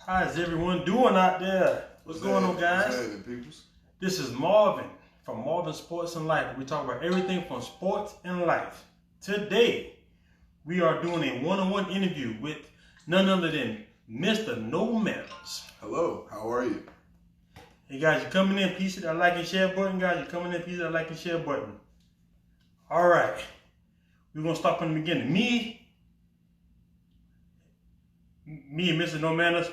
How is everyone doing out there? What's going on, guys? This is Marvin from Marvinsportsandlife. We talk about everything from sports and life. Today, we are doing a one-on-one interview with none other than Mr. Mrnomanners. Hello, how are you? Hey guys, you're coming in, please hit that like and share button. Guys, you're coming in, please hit that like and share button. All right, we're gonna start from the beginning. Me and Mr. Mrnomanners,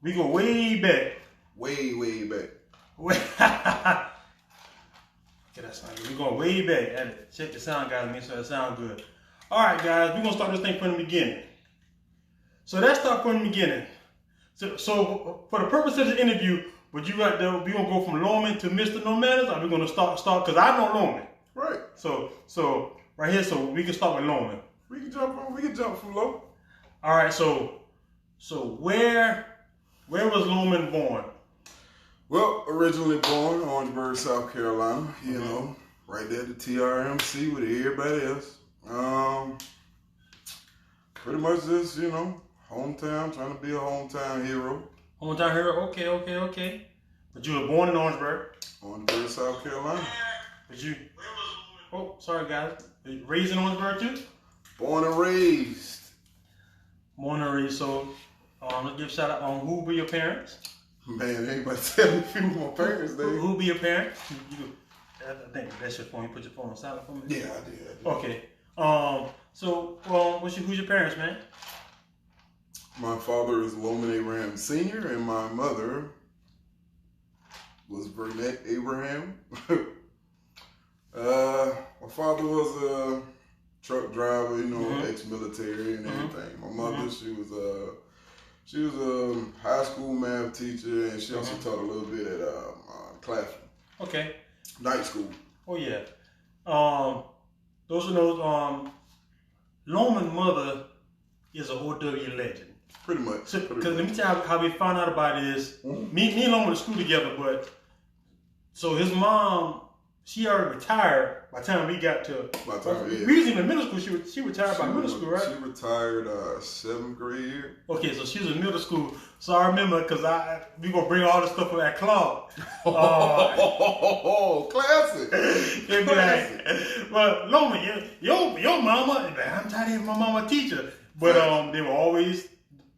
we go way back. Way back. Okay, that's not good. We're going way back. Check the sound, guys, make sure it sounds good. All right, guys, we're gonna start this thing from the beginning. So let's start from the beginning. So for the purpose of the interview, would you like to? We gonna go from Loman to Mr. Mrnomanners, or we gonna start? Because I know Loman. Right. So right here, so we can start with Loman. We can jump from low. All right. So where was Loman born? Well, originally born in Orangeburg, South Carolina. You know, right there at the TRMC with everybody else. Pretty much just, you know, hometown, trying to be a hometown hero. Hometown hero, okay. But you were born in Orangeburg. Orangeburg, South Carolina. But you, oh, sorry guys. Raised in Orangeburg too? Born and raised. Born and raised, so let's give a shout out on who were your parents? Man, anybody tell me who my parents, they. Who be your parents? I think that's your phone. You put your phone on silent for me? Yeah, I did. Okay. Who's your parents, man? My father is Loman Abraham Sr. and my mother was Burnett Abraham. My father was a truck driver, you know, ex-military and everything. My mother, she was a high school math teacher, and she also taught a little bit at classroom. Okay. Night school. Oh yeah. Those are those. Loman's mother is an OW legend. Pretty much. Because let me tell you how we found out about it is, me and Loman went to school together, but so his mom, she already retired by the time we got to. We was in middle school. She retired by middle school, right? She retired 7th grade year. Okay, so she was in middle school. So I remember because we gonna bring all the stuff from that club. Classic. They be like, well, Loman, your mama. I'm trying to hear my mama teacher, but they were always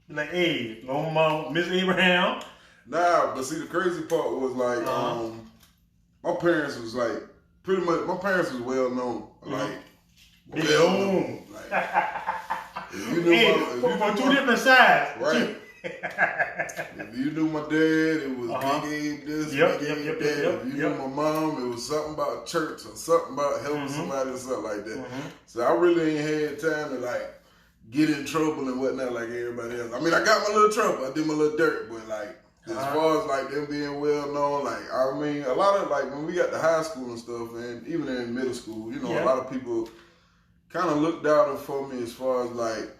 like, hey, Loman mom, Miss Abraham. Nah, but see the crazy part was like, my parents was like, pretty much, my parents was well known. Like, well known. Like, if you knew from two different sides. Right. If you knew my dad, it was Big Abe this, Big Abe that. If you knew my mom, it was something about church or something about helping somebody or something like that. So I really ain't had time to like get in trouble and whatnot like everybody else. I mean, I got my little trouble. I did my little dirt, but like, as far as like them being well known, like, I mean, a lot of like when we got to high school and stuff, and even in middle school, you know, a lot of people kind of looked out for me as far as like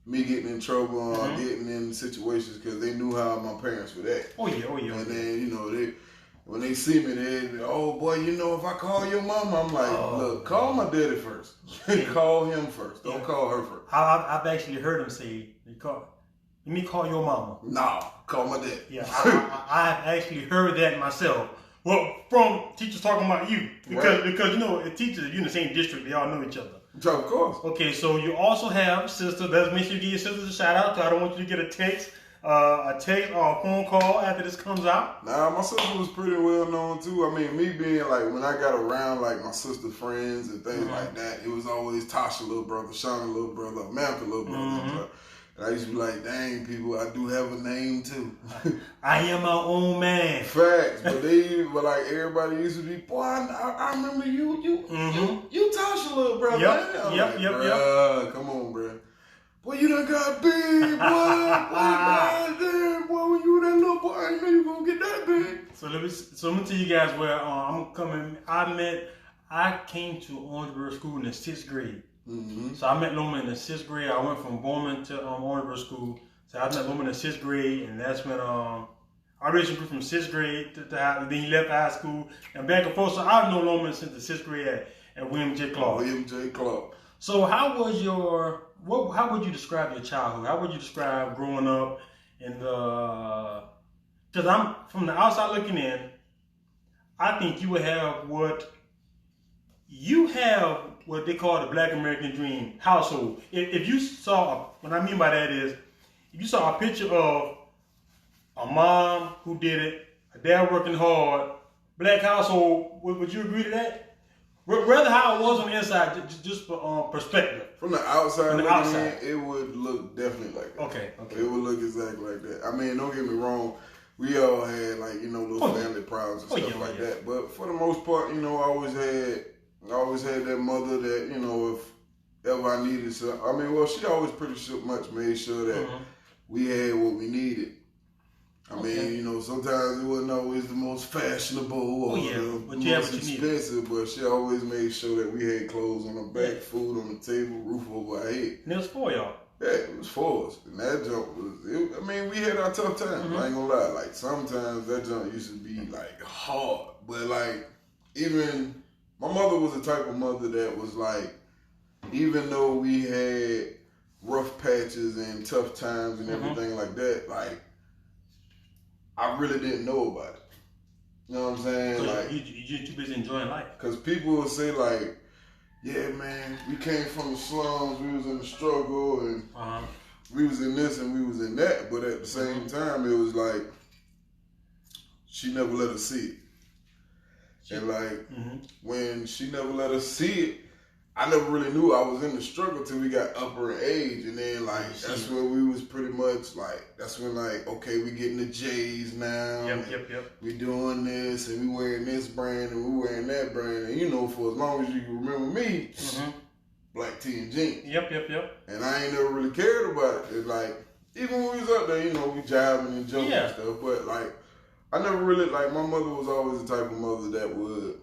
me getting in trouble or getting in situations because they knew how my parents were at. Oh yeah. And then, you know, when they see me, they, oh boy, you know, if I call your mama, I'm like, look, call my daddy first. Call him first. Don't call her first. I've actually heard him say, let me call your mama. Nah, call my dad. Yeah, I've actually heard that myself. Well, from teachers talking about you. Because you know, teachers, you're in the same district, they all know each other. Of course. Okay, so you also have sisters. Let's make sure you give your sisters a shout out. I don't want you to get a text or a phone call after this comes out. Nah, my sister was pretty well known too. I mean, me being like, when I got around like my sister friends and things like that, it was always Tasha little brother, Shauna little brother, Amantha little brother. And I used to be like, dang, people, I do have a name too. I am my own man. Facts, but like everybody used to be, boy, I remember you Tasha little brother. Yep. Come on, bro. Boy, you done got big, boy. Boy, when you were that little boy, I didn't know you gonna get that big. So let me tell you guys where I'm coming. I came to Orangeburg School in the 6th grade. So I met Loman in the 6th grade. I went from Bowman to Orangeburg School. So I met Loman in the 6th grade, and that's when I originally grew from 6th grade to then he left high school and back and forth. So I've known Loman since the 6th grade at William J. Clark. William J. Clark. So how was your how would you describe your childhood? How would you describe growing up in the? Because I'm from the outside looking in, I think you would have what they call the Black American Dream household. If you saw, what I mean by that is, if you saw a picture of a mom who did it, a dad working hard, Black household, would you agree to that? Rather how it was on the inside, just for perspective. From the outside, it would look definitely like that. Okay. It would look exactly like that. I mean, don't get me wrong. We all had little family problems and stuff like that. But for the most part, I always had that mother that, if ever I needed something. I mean, well, she always pretty much made sure that we had what we needed. I mean, sometimes it wasn't always the most fashionable or the most expensive, but she always made sure that we had clothes on our back, food on the table, roof over our head. And it was for y'all. Yeah, it was for us. And that jump was, we had our tough times. I ain't gonna lie. Like, sometimes that jump used to be, hard. But, even, my mother was the type of mother that was, even though we had rough patches and tough times and everything like that, I really didn't know about it. You know what I'm saying? So you're too busy enjoying life. Because people will say, yeah, man, we came from the slums, we was in the struggle, and we was in this and we was in that. But at the same time, it was she never let us see it. And when she never let us see it, I never really knew I was in the struggle till we got upper age. And then, that's when we was pretty much, that's when, okay, we getting the J's now. Yep. We doing this, and we wearing this brand, and we wearing that brand. And, for as long as you can remember me, black tee and jeans. Yep. And I ain't never really cared about it. And, even when we was up there, we jiving and jumping and stuff. But, I never really, my mother was always the type of mother that would,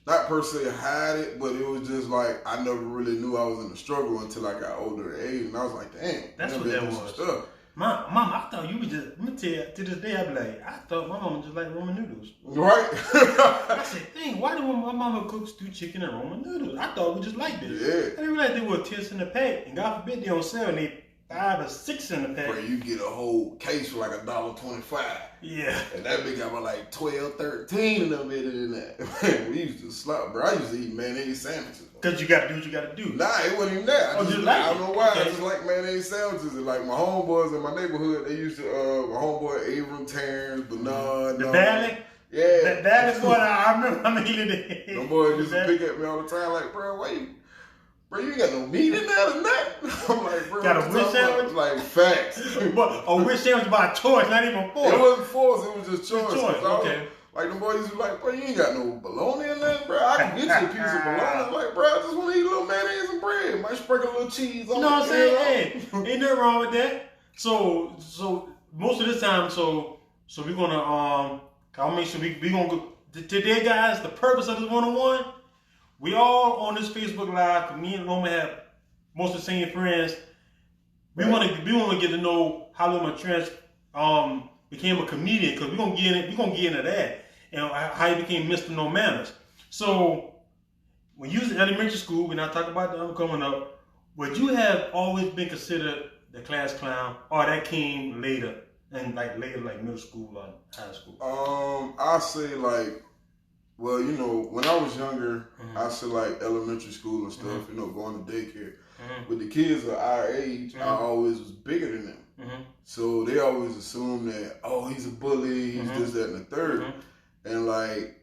not per se hide it, but it was just I never really knew I was in the struggle until I got older age. And I was like, damn. That's what that was. Stuff. Mom, I thought you was just, let me tell you, to this day I be I thought my mama just like Roman noodles. Right? I said, dang, why do my mama cook stew chicken and Roman noodles? I thought we just liked it. Yeah. I didn't realize they were 10 in the pack, and God forbid they on sale and they 5 or 6 in the pack. Bro, you get a whole case for $1.25. Yeah. And that bitch got 12, 13 in them in that. Man, we used to slap, bro. I used to eat mayonnaise sandwiches. Because you got to do what you got to do. Nah, it wasn't even that. I don't know why. Okay. I just like mayonnaise sandwiches. And my homeboys in my neighborhood, they used to, my homeboy Abram, Terrence, Bernard. The Valley? Yeah. That is what I remember. I mean, them boys used to pick at me all the time, bro, why you? Bro, you ain't got no meat in that or nothing. I'm bro, got a wish sandwich? Facts. But a wish sandwich by choice, not even forced. It wasn't forced, it was just choice. Okay. Them boys used to be bro, you ain't got no bologna in that, bro. I can get you a piece of bologna. I'm bro, I just want to eat a little mayonnaise and bread. Might sprinkle a little cheese on it. You know what I'm saying? Hey, ain't nothing wrong with that. So most of this time, so we're gonna I'll make sure we gonna go today, guys. The purpose of this 101. We all on this Facebook Live. Me and Loma have most of the same friends. We want to get to know how Loma Trench became a comedian, because we're gonna get into that and how he became Mrnomanners. So when you was in elementary school, we're not talking about them coming up. Would you have always been considered the class clown, or that came later, and later middle school or high school? I say well, when I was younger, I said elementary school and stuff, going to daycare. With the kids of our age, I always was bigger than them. So they always assume that, oh, he's a bully, he's this, that, and the third. And I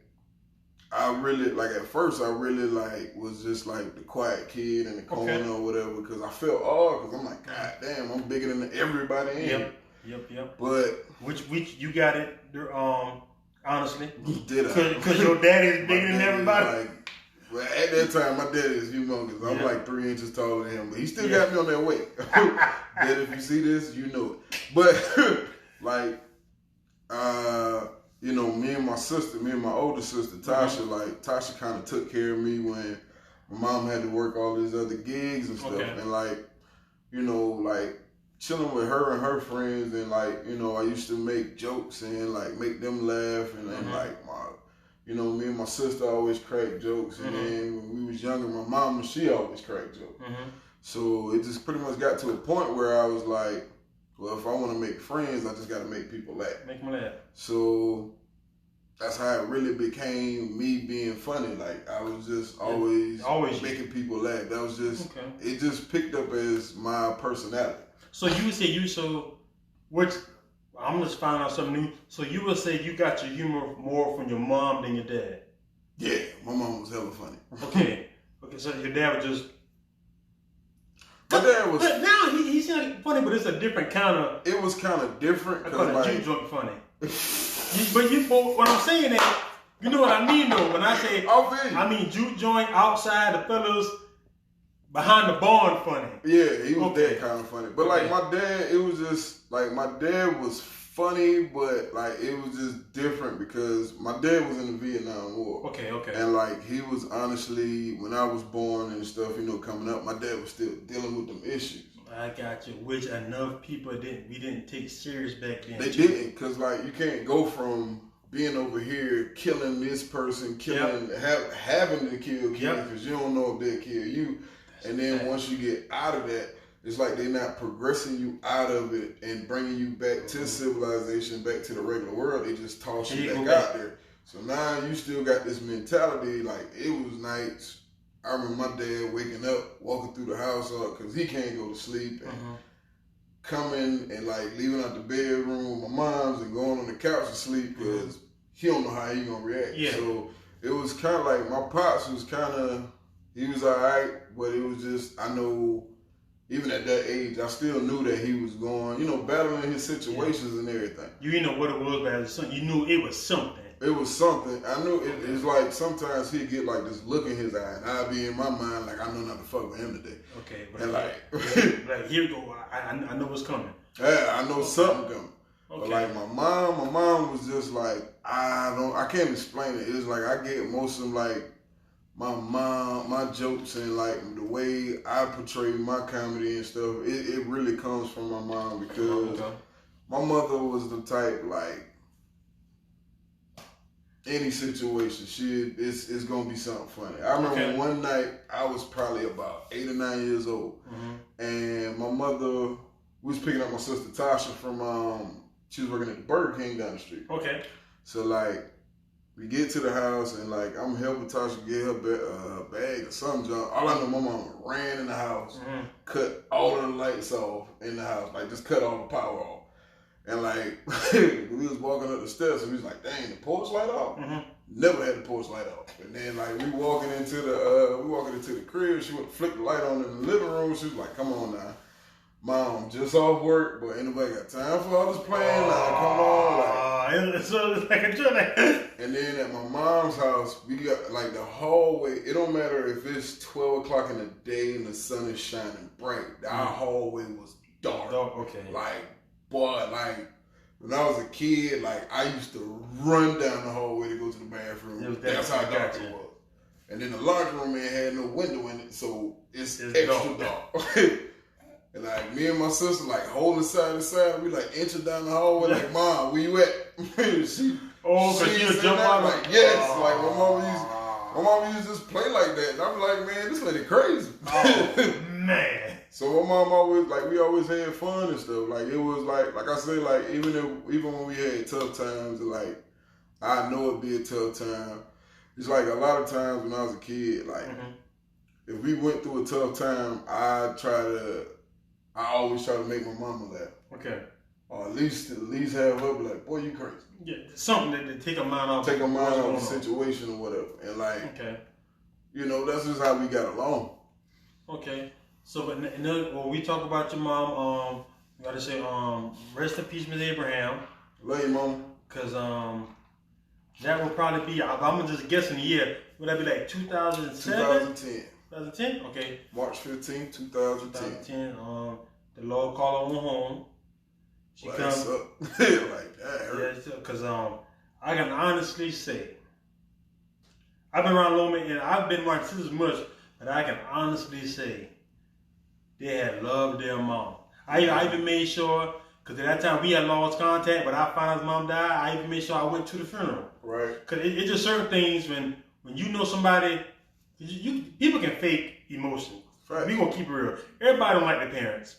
really, at first, I really was just the quiet kid in the corner or whatever, because I felt odd, because I'm God damn, I'm bigger than everybody in here. Yep. But which you got it, honestly. Did I? Because your daddy is bigger than everybody. Well, at that time, my daddy is humongous. I'm 3 inches taller than him, but he still got me on that weight. Dad, if you see this, you know it. But me and my older sister, Tasha, Tasha kind of took care of me when my mom had to work all these other gigs and stuff, and chilling with her and her friends, and I used to make jokes and make them laugh, and me and my sister always cracked jokes, and then when we was younger, my mama, she always cracked jokes. So it just pretty much got to a point where I was like, well, if I want to make friends, I just got to make people laugh. Make them laugh. So that's how it really became me being funny. Like I was just always making people laugh. That was just, it just picked up as my personality. So you would say which, I'm just finding out something new. So you would say you got your humor more from your mom than your dad? Yeah, my mom was hella funny. Okay, so your dad was just... My dad was... But now he's not funny, but it's a different kind of... It was kind of different. I call it juke joint funny. What I'm saying is, you know what I mean though, when I say... I mean juke joint, outside, the fellas... behind the barn funny. Yeah, he was that kind of funny. But like my dad, it was just like my dad was funny, but like it was just different because my dad was in the Vietnam War. Okay. And like he was honestly, when I was born and stuff, coming up, my dad was still dealing with them issues. I got you. Which enough people we didn't take serious back then. They didn't, because like you can't go from being over here killing this person, having to kill kids because you don't know if they'll kill you. And then once you get out of that, it's like they're not progressing you out of it and bringing you back to civilization, back to the regular world. They just toss you back out there. So now you still got this mentality. Like it was nights. I remember my dad waking up, walking through the house because he can't go to sleep, and coming and like leaving out the bedroom with my mom's and going on the couch to sleep because he don't know how he gonna react. Yeah. So it was kind of like my pops was kind of. He was all right, but it was just, I know, even at that age, I still knew that he was going, battling his situations and everything. You didn't know what it was, but as a son, you knew it was something. It was something. I knew it's like sometimes he'd get like this look in his eye, and I'd be in my mind like, I know not to fuck with him today. Okay. But and like here we go, I know what's coming. Yeah, I know something coming. Okay. But like my mom was just like, I can't explain it. It's like I get most of them like, my mom, my jokes and like the way I portray my comedy and stuff, it really comes from my mom because my mother was the type like any situation, it's gonna be something funny. I remember one night I was probably about 8 or 9 years old, and my mother was picking up my sister Tasha from she was working at the Burger King down the street. Okay, so like. We get to the house and like I'm helping Tasha get her bag or something. All I know, my mom ran in the house, cut all of the lights off in the house, like just cut all the power off. And like we was walking up the steps and we was like, dang, the porch light off. Never had the porch light off. And then like we walking into the crib. She went to flick the light on in the living room. She was like, come on now. Mom, just off work, but ain't nobody got time for all this playing. Now, come on. So it's like a joke. And then at my mom's house, we got like the hallway. It don't matter if it's 12 o'clock in the day and the sun is shining bright. Our hallway was dark. Okay. Like, boy, like when I was a kid, like I used to run down the hallway to go to the bathroom. That's how dark it was. And then the laundry room had no window in it, so it's extra dark. And like me and my sister like holding side to side, we like inching down the hallway like, Mom, where you at? She would jump out like yes, like my mom used to just play like that, and I'm like, man, this lady crazy. Oh man. So my mom always like we always had fun and stuff. Like it was like I say, like even when we had tough times, like I know it'd be a tough time. It's like a lot of times when I was a kid, like if we went through a tough time, I always try to make my mama laugh. Okay. Or at least have her be like, boy, you crazy. Yeah, something to take her mind off. Take her mind off the situation or whatever. And like, that's just how we got along. Okay. So, but when we talk about your mom, we gotta say, rest in peace, Miss Abraham. Love you, mom. Cause that would probably be, I'm just guessing the year. Would that be like 2007? 2010. 2010? Okay. March 15, 2010. The Lord called her home. She comes up. Like that. Yeah, because I can honestly say, I've been around Loma and I've been around sisters much, but I can honestly say they had loved their mom. I even made sure, because at that time we had lost contact, but I found out his mom died, I even made sure I went to the funeral. Right. Because it's just certain things when you know somebody, people can fake emotion. Right. We gonna keep it real. Everybody don't like their parents.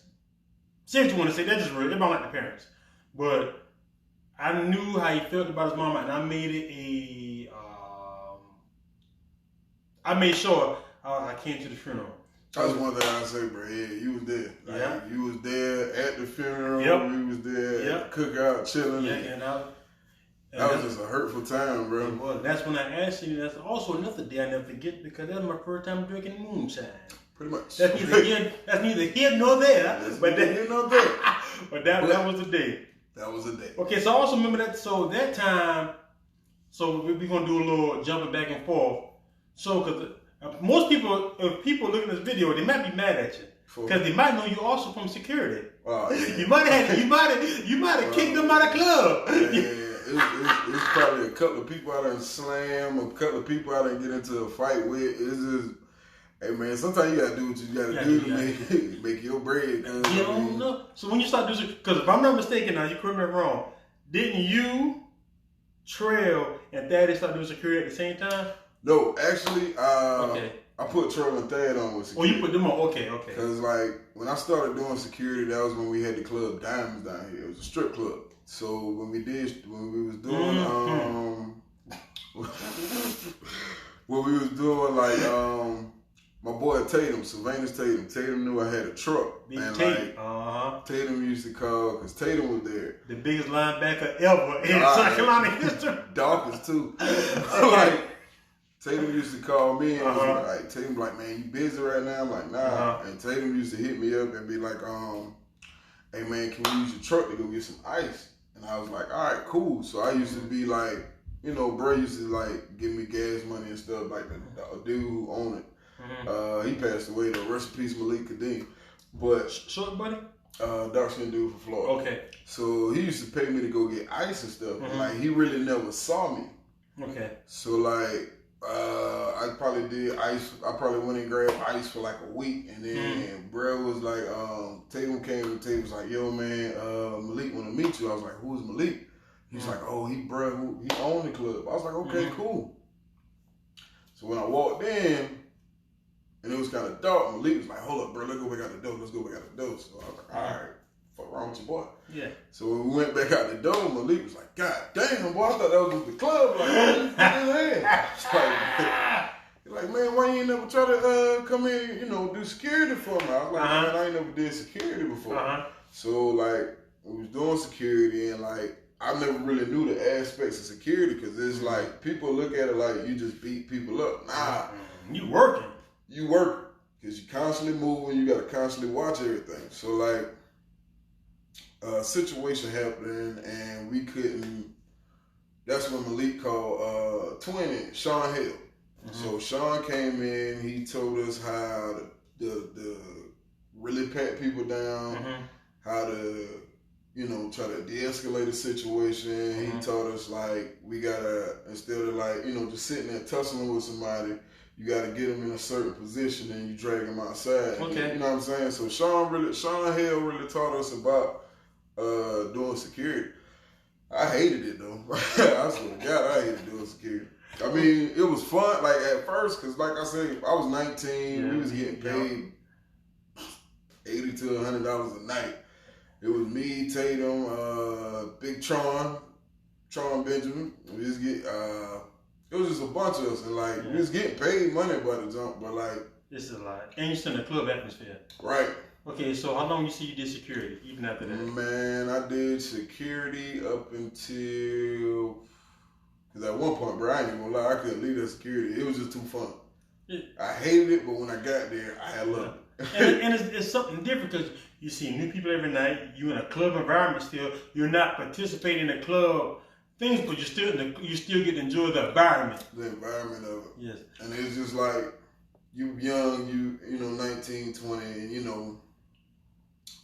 Say what you want to say. That's just real. Everybody don't like their parents. But I knew how he felt about his mama, and I made it I made sure I came to the funeral. That's one thing I say, bro. Yeah, you was there. Yeah. You was there at the funeral. Yep. You was there Yep. at the cookout, chilling. Yeah, that was just a hurtful time, bro. It was. That's when I asked you. That's also another day I never forget because that was my first time drinking moonshine. Pretty much. That's neither here nor there. But that was the day. That was a day. Okay, so I also remember that. So that time, so we're gonna do a little jumping back and forth. So, because most people, if people looking at this video, they might be mad at you because they might know you also from security. Oh, yeah. You might have kicked them out of the club. Yeah, it's probably a couple of people I done slam, a couple of people I done get into a fight with. It's just, hey man, sometimes you gotta do what you gotta do to make your bread. You don't know. So when you start doing, because if I'm not mistaken, now you correct me if I'm wrong, didn't you, Trail, and Thaddeus start doing security at the same time? No, actually, okay. I put Trail and Thad on with security. Oh, you put them on? Okay. Because like when I started doing security, that was when we had the club Diamonds down here. It was a strip club. So when we was doing my boy Tatum, Sylvanus Tatum knew I had a truck. Big and Tatum. like Tatum used to call because Tatum was there. The biggest linebacker ever in South Carolina history. Darkest too. Like Tatum used to call me and was like, Tatum like, man, you busy right now? I'm like, nah. And Tatum used to hit me up and be like, hey man, can we use your truck to go get some ice? And I was like, all right, cool. So I used to be like, you know, bro used to like give me gas money and stuff, like the dude who owned it. He passed away though. Rest in peace, Malik Kadeem. But short buddy? Dark skinned dude from Florida. Okay. So he used to pay me to go get ice and stuff. And like he really never saw me. Okay. So like I probably did ice. I probably went and grabbed ice for like a week, and then bro was like, Tatum came and Tatum was like, yo man, Malik want to meet you. I was like, who's Malik? He's like, oh, he owned the club. I was like, okay, cool. So when I walked in, and it was kind of dark, Malik was like, hold up, bro, let's go back out the door. So I was like, all right, fuck wrong with your boy? Yeah. So when we went back out the door, Malik was like, God damn, boy, I thought that was the club. Like, what you put his hand? Like, man, why you ain't never try to come in, you know, do security for me? I was like, man, I ain't never did security before. So like, we was doing security, and like, I never really knew the aspects of security because it's like people look at it like you just beat people up. Nah, you working. You work because you constantly moving. You got to constantly watch everything. So like, a situation happened and we couldn't. That's when Malik called Twin Sean Hill. So Sean came in. He told us how to really pat people down, how to, you know, try to de-escalate a situation. He taught us like we gotta, instead of like, you know, just sitting there tussling with somebody, you gotta get them in a certain position and you drag them outside. You know what I'm saying? So Sean Hill really taught us about doing security. I hated it though. I swear to God, I hated doing security. I mean, it was fun like at first because like I said, I was 19. We was getting paid $80 to $100 a night. It was me, Tatum, Big Tron Benjamin. We just get it was just a bunch of us, and like we was getting paid money by the jump, but like it's a lot. And you still in the club atmosphere, right? Okay, so how long you see you did security even after that? Man, I did security up until, because at one point, bro, I ain't even gonna lie, I couldn't leave that security. It was just too fun. I hated it, but when I got there, I had love it. and it's something different because you see new people every night. You in a club environment still. You're not participating in the club things, but you still get to enjoy the environment. The environment of it. Yes. And it's just like you young, you know, 19, 20, and you know,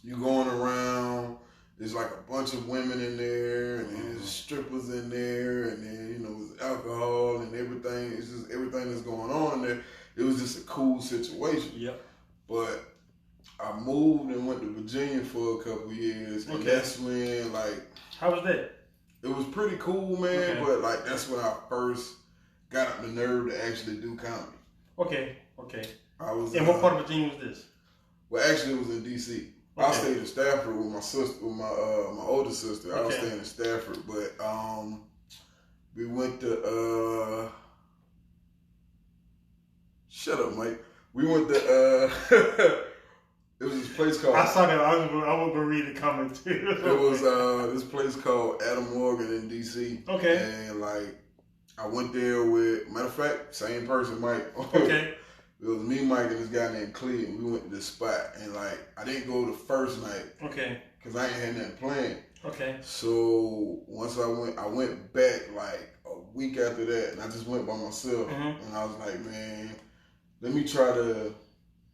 you going around. There's like a bunch of women in there, and then there's strippers in there, and then, you know, there's alcohol and everything. It's just everything that's going on in there. It was just a cool situation. Yep. But I moved and went to Virginia for a couple years, and that's when, like, how was that? It was pretty cool, man. But like, that's when I first got up the nerve to actually do comedy. Okay. I was. And what part of Virginia was this? Well, actually, it was in D.C. Okay. I stayed in Stafford with my sister, with my older sister. I was staying in Stafford, but we went to shut up, Mike. We went to it was this place called. I saw that. I was going to read the comment too. It was this place called Adam Morgan in D.C. Okay. And like I went there with, matter of fact, same person, Mike. Okay. It was me, Mike, and this guy named Clea, and we went to this spot. And like I didn't go the first night. Okay. Cause I ain't had nothing planned. Okay. So once I went back like a week after that, and I just went by myself. Mm-hmm. And I was like, man, let me try to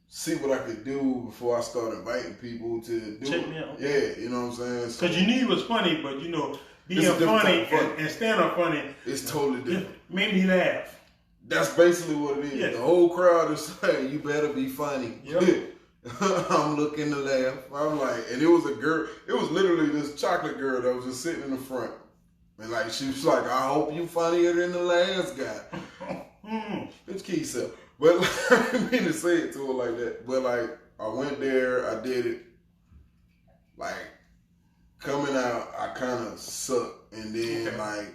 see what I could do before I start inviting people to do Check it. me out. Yeah, you know what I'm saying? Because you knew it was funny, but you know, being funny and stand-up funny, it's totally different. Made me laugh. That's basically what it is. Yeah. The whole crowd is saying, you better be funny. Yep. I'm looking to laugh. I'm like, and it was a girl, it was literally this chocolate girl that was just sitting in the front. And like, she was like, I hope you funnier than the last guy. It's Keisha. But like, I didn't mean to say it to her like that. But like, I went there, I did it. Like, coming out, I kind of sucked. And then like.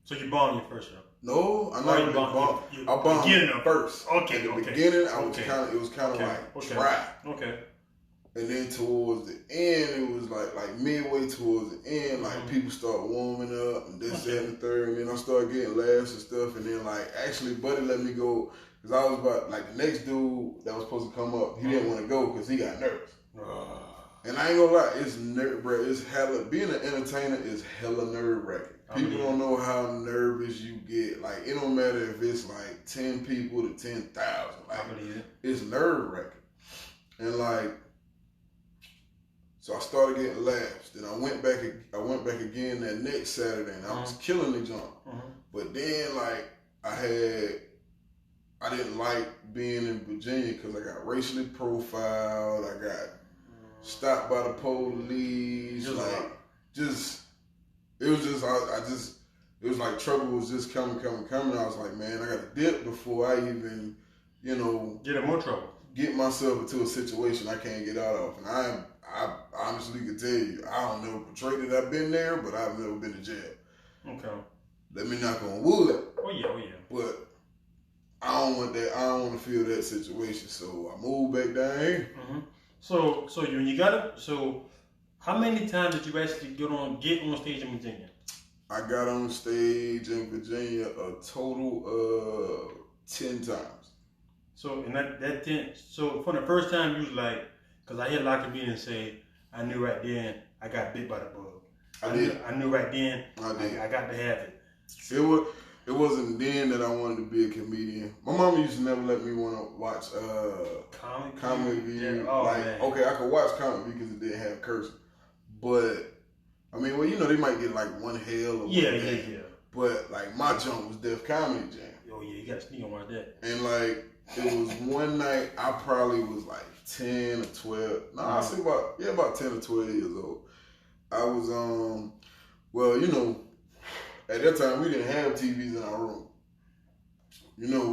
So you bombed your first show? No, I'm not really bombed. I bombed first. Okay. At the beginning, it was kind of like dry. Okay. And then towards the end, it was like midway towards the end, like people start warming up and this, that, and the third. And then I started getting laughs and stuff. And then like, actually, Buddy let me go. Because I was about, like the next dude that was supposed to come up, he didn't want to go because he got nervous. And I ain't gonna lie, it's hella, being an entertainer is hella nerve-wracking. People don't know how nervous you get. Like, it don't matter if it's like 10 people to 10,000. Like, it's nerve-wracking. And like, so I started getting laughs. Then I went back again that next Saturday, and I was killing the jump. But then, like, I didn't like being in Virginia because I got racially profiled. I got stopped by the police. It was like trouble was just coming. I was like, man, I got to dip before I even, get in more trouble. Get myself into a situation I can't get out of. And I honestly can tell you, I don't know portrayed that I've been there, but I've never been to jail. Okay. Let me knock on wood. Oh yeah. But I don't want that. I don't want to feel that situation. So I moved back down here. So when you got it, so how many times did you actually get on stage in Virginia? I got on stage in Virginia a total of 10 times. So in that 10, so for the first time you was like, because I hear a lot of comedians say, I knew right then I got bit by the bug. I knew right then I got to have it. It wasn't then that I wanted to be a comedian. My mama used to never let me want to watch comedy. Okay, I could watch comedy because it didn't have cursing. But, I mean, well, they might get like one hell or yeah. But, like, my jump was Def Comedy Jam. Oh, yeah, you got to sneak on like that. And, like, it was one night, I probably was like 10 or 12. No, I say about 10 or 12 years old. I was, at that time, we didn't have TVs in our room.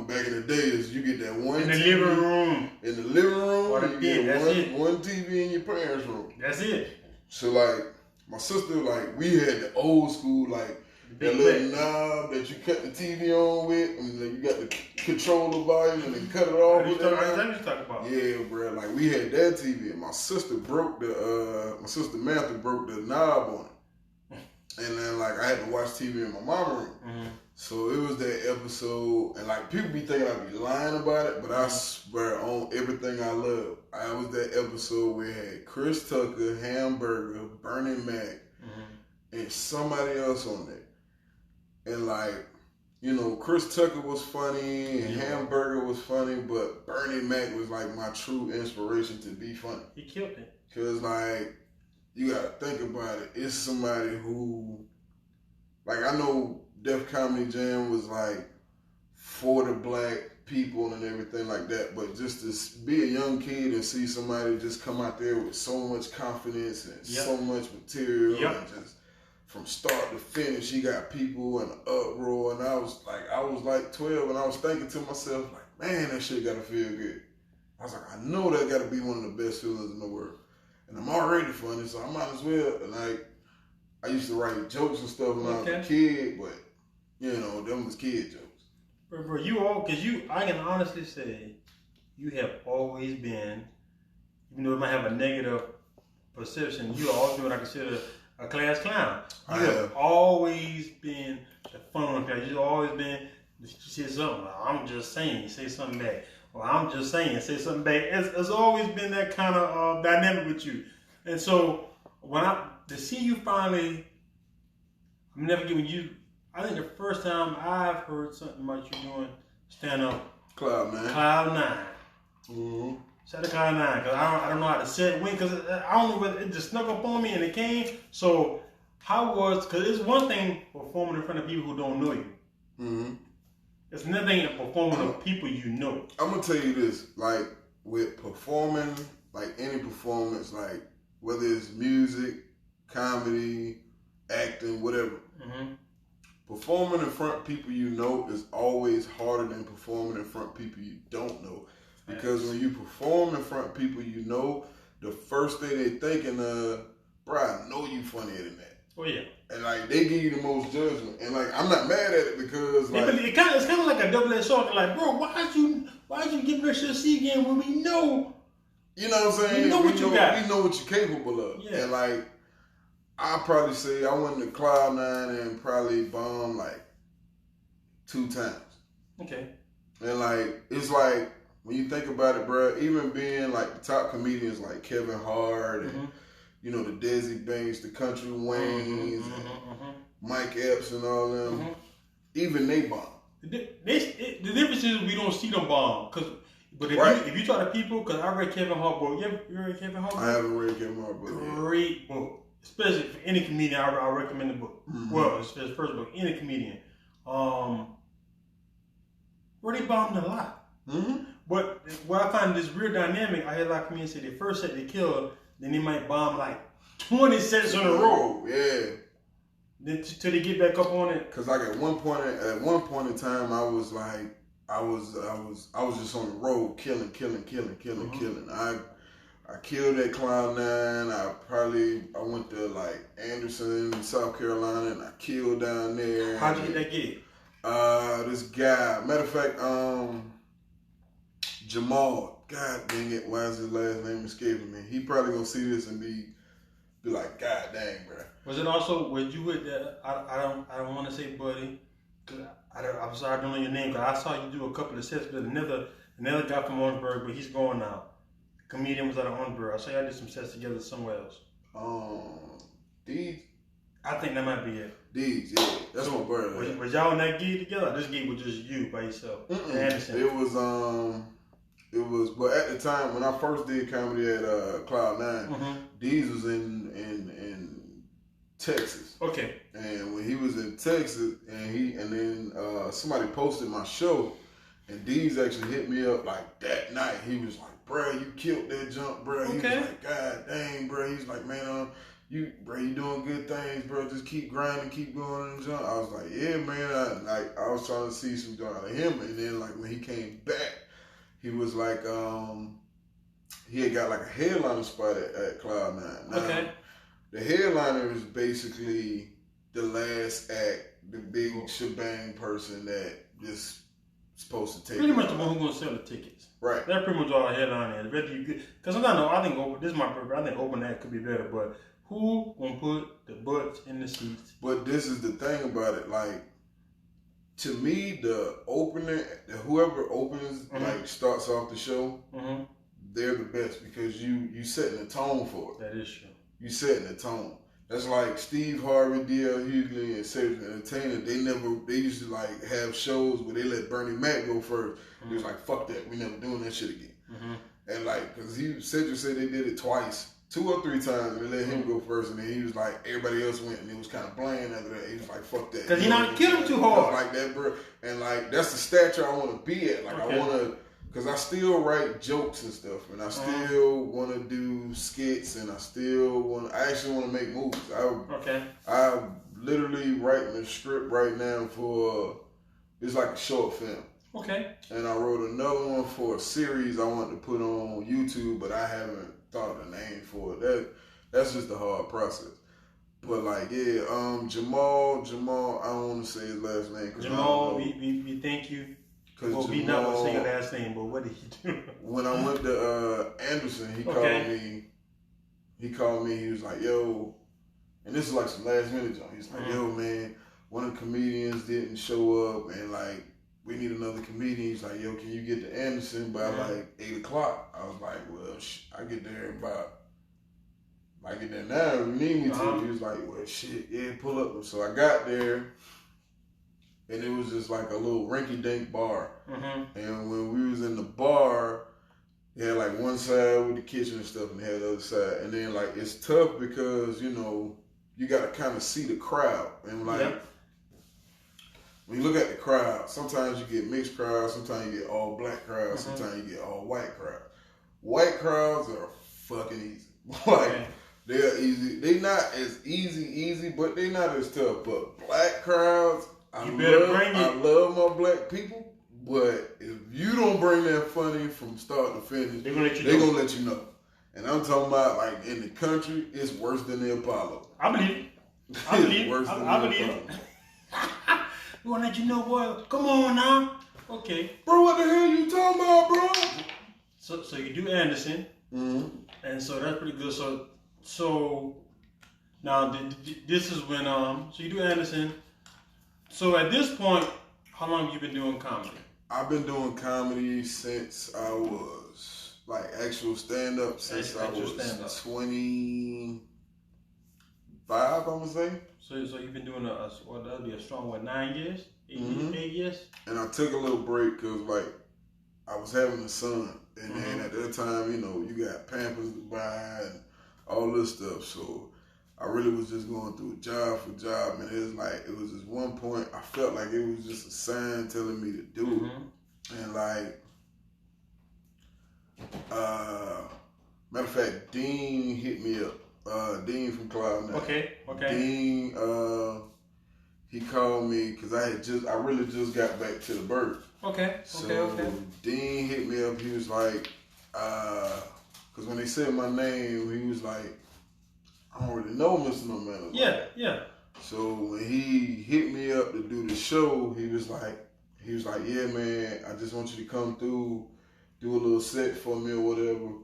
Back in the days, you get that one in the TV living room. In the living room, or you get one TV in your parents' room. That's it. So, like, my sister, like, we had the old school, like, that little knob that you cut the TV on with, and then you got the controller volume, and then cut it off with that. Yeah, bro. Like, we had that TV, and my sister Martha broke the knob on it. And then, like, I had to watch TV in my mama room. So it was that episode, and like people be thinking I be lying about it, but I swear on everything I love. I was that episode where it had Chris Tucker, Hamburger, Bernie Mac, and somebody else on there. And like, Chris Tucker was funny and Hamburger was funny, but Bernie Mac was like my true inspiration to be funny. He killed it. Cause like, you gotta think about it. It's somebody who, like, I know Def Comedy Jam was like for the black people and everything like that, but just to be a young kid and see somebody just come out there with so much confidence and so much material and just from start to finish, he got people in an uproar, and I was like 12, and I was thinking to myself, like, man, that shit gotta feel good. I was like, I know that got to be one of the best feelings in the world. And I'm already funny, so I might as well. And like, I used to write jokes and stuff when I was a kid, but you know, them was kid jokes. Bro, I can honestly say, you have always been, even though it might have a negative perception, you always been what I consider a class clown. You have always been the fun one. You've always been, you say something, I'm just saying, say something back. Or I'm just saying, say something back. It's always been that kind of dynamic with you. And so, to see you finally, I'm never giving you, I think the first time I've heard something about you doing stand-up, Cloud 9. Mm-hmm. Shout out to Cloud 9, because I don't know how to say it when, because I don't know whether it just snuck up on me and it came. So, because it's one thing performing in front of people who don't know you. Mm-hmm. It's another thing than performing with people you know. I'm going to tell you this, like, with performing, like any performance, like, whether it's music, comedy, acting, whatever, performing in front of people you know is always harder than performing in front of people you don't know. Because when you perform in front of people you know, the first thing they thinking bro, I know you funnier than that. Oh yeah. And like they give you the most judgment, and like I'm not mad at it because like it's kind of like a double-edged sword. Like, bro, why'd you give us your C again when we know? You know what I'm saying? We know what you got. We know what you're capable of. Yeah. And like I probably say I went to Cloud 9 and probably bombed like 2 times. Okay. And like it's like when you think about it, bro, even being like the top comedians like Kevin Hart and you know, the Desi Banks, the Country Waynes, Mike Epps and all them, even they bomb. The difference is we don't see them bomb. But if you talk to people, because I read Kevin Hart book. You read Kevin Hart book? I haven't read Kevin Hart book. Great book. Especially for any comedian, I recommend the book. Well, it's his first book, any comedian. Where they bombed a lot. But what I find this real dynamic, I had a lot of comedians say the first set they killed, then they might bomb like 20 sets in a row. Yeah. Then till they get back up on it. Cause like at one point in time, I was like, I was just on the road killing. I killed at Cloud 9. I went to like Anderson, South Carolina, and I killed down there. How'd you get that gig? This guy, matter of fact, Jamal, God dang it, why is his last name escaping me? He probably gonna see this and be like, God dang, bro. Was it also, were you with that, I don't want to say buddy, cause I'm sorry I don't know your name, because I saw you do a couple of sets with another guy from Orangeburg, but he's gone now. The comedian was out of Orangeburg. I saw y'all did some sets together somewhere else. Deeds? I think that might be it. Deeds, yeah. That's my brother. Was y'all on that gig together? This gig was just you by yourself? Anderson. It was, but at the time when I first did comedy at Cloud 9, Deez was in Texas. Okay. And when he was in Texas, and then somebody posted my show, and Deez actually hit me up like that night. He was like, "Bro, you killed that jump, bro." He was like, "God dang, bro." He's like, "Man, you doing good things, bro. Just keep grinding, keep going and jump." I was like, "Yeah, man." I was trying to see some jump out of him, and then like when he came back, he was like, he had got like a headliner spot at Cloud 9. Now, the headliner is basically the last act, the big shebang person that just supposed to take. Pretty much the one who's gonna sell the tickets. Right. That's pretty much all a headliner is. Whether you get, because I think this is my preference. I think open act could be better, but who gonna put the butts in the seats? But this is the thing about it, like. To me, the opener, whoever opens, like starts off the show, they're the best because you setting the tone for it. That is true. You setting the tone. That's like Steve Harvey, D.L. Hughley, and Cedric Entertainer. They used to like have shows where they let Bernie Mac go first. He was like, "Fuck that, we never doing that shit again." And like, cause Cedric said they did it twice. 2 or 3 times, and they let him go first, and then he was like, everybody else went, and it was kind of bland after that. He was like, fuck that. Because he not killed him too hard. Like that, bro. And like, that's the stature I want to be at. Like, I want to, because I still write jokes and stuff, and I still want to do skits, and I actually want to make movies. I'm literally writing a script right now for, it's like a short film. Okay. And I wrote another one for a series I want to put on YouTube, but I haven't thought of a name for it. That's just a hard process. But like, yeah, Jamal, I don't want to say his last name. Jamal, we thank you. Well, we not gonna say your last name, but what did he do? When I went to Anderson, he called me. He called me. He was like, "Yo," and this is like some last minute job. He's like, "Yo, man, one of the comedians didn't show up, and like, we need another comedian." He's like, "Yo, can you get to Anderson by like 8:00?" I was like, "Well, I get there about." I get there now, if you need me to. He was like, "Well, shit, yeah, pull up." So I got there, and it was just like a little rinky-dink bar. And when we was in the bar, they had like one side with the kitchen and stuff, and they had the other side. And then like, it's tough because, you know, you got to kind of see the crowd. And like, when you look at the crowd, sometimes you get mixed crowds, sometimes you get all black crowds, sometimes you get all white crowds. White crowds are fucking easy. Like, they're easy. They not as easy, but they not as tough. But black crowds, I love my black people. But if you don't bring that funny from start to finish, they're gonna let you know. And I'm talking about like in the country, it's worse than the Apollo. I believe it. I believe it. We gonna let you know, boy. Come on now. Okay, bro. What the hell you talking about, bro? So you do Anderson, and so that's pretty good. So now this is when so you do Anderson. So at this point, how long have you been doing comedy? I've been doing comedy since I was like actual stand-up since I was 25, I'm gonna say. So you've been doing that'll be a strong 9 years, 8 years. And I took a little break because like I was having a son, and at that time, you know, you got Pampers to buy and all this stuff. So I really was just going through job for job, and it was just one point I felt like it was just a sign telling me to do it. And like, matter of fact, Dean hit me up. Dean from Cloud9. Okay. Dean, he called me because I really just got back to the bird. Okay. Dean hit me up. He was like, because when they said my name, he was like, "I don't really know Mrnomanners." Yeah. So when he hit me up to do the show, he was like, "Yeah, man, I just want you to come through, do a little set for me or whatever."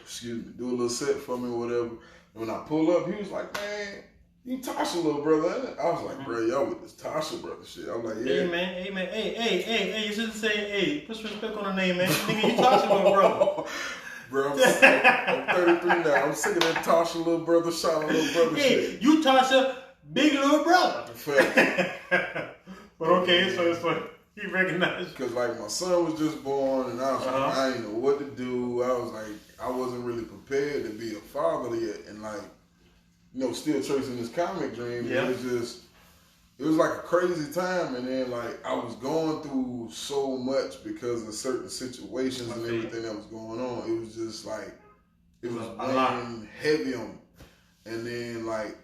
Excuse me, do a little set for me or whatever. And when I pull up, he was like, "Man, you Tasha little brother." I was like, "Bro, y'all with this Tasha brother shit." I was like, "Yeah." Hey man. Hey, you shouldn't say, hey, put some respect on the name, man. Nigga, you Tasha little brother. Bro, I'm 33 now. I'm sick of that Tasha little brother, Shauna little brother shit. Hey, you Tasha, big little brother. But okay, so it's like he recognized. Because like my son was just born, and I was like, I didn't know what to do. I was like, I wasn't really prepared to be a father yet, and like, you know, still chasing this comic dream. Yeah. It was like a crazy time, and then like I was going through so much because of certain situations and everything that was going on. It was just like it was weighing heavy on me, and then like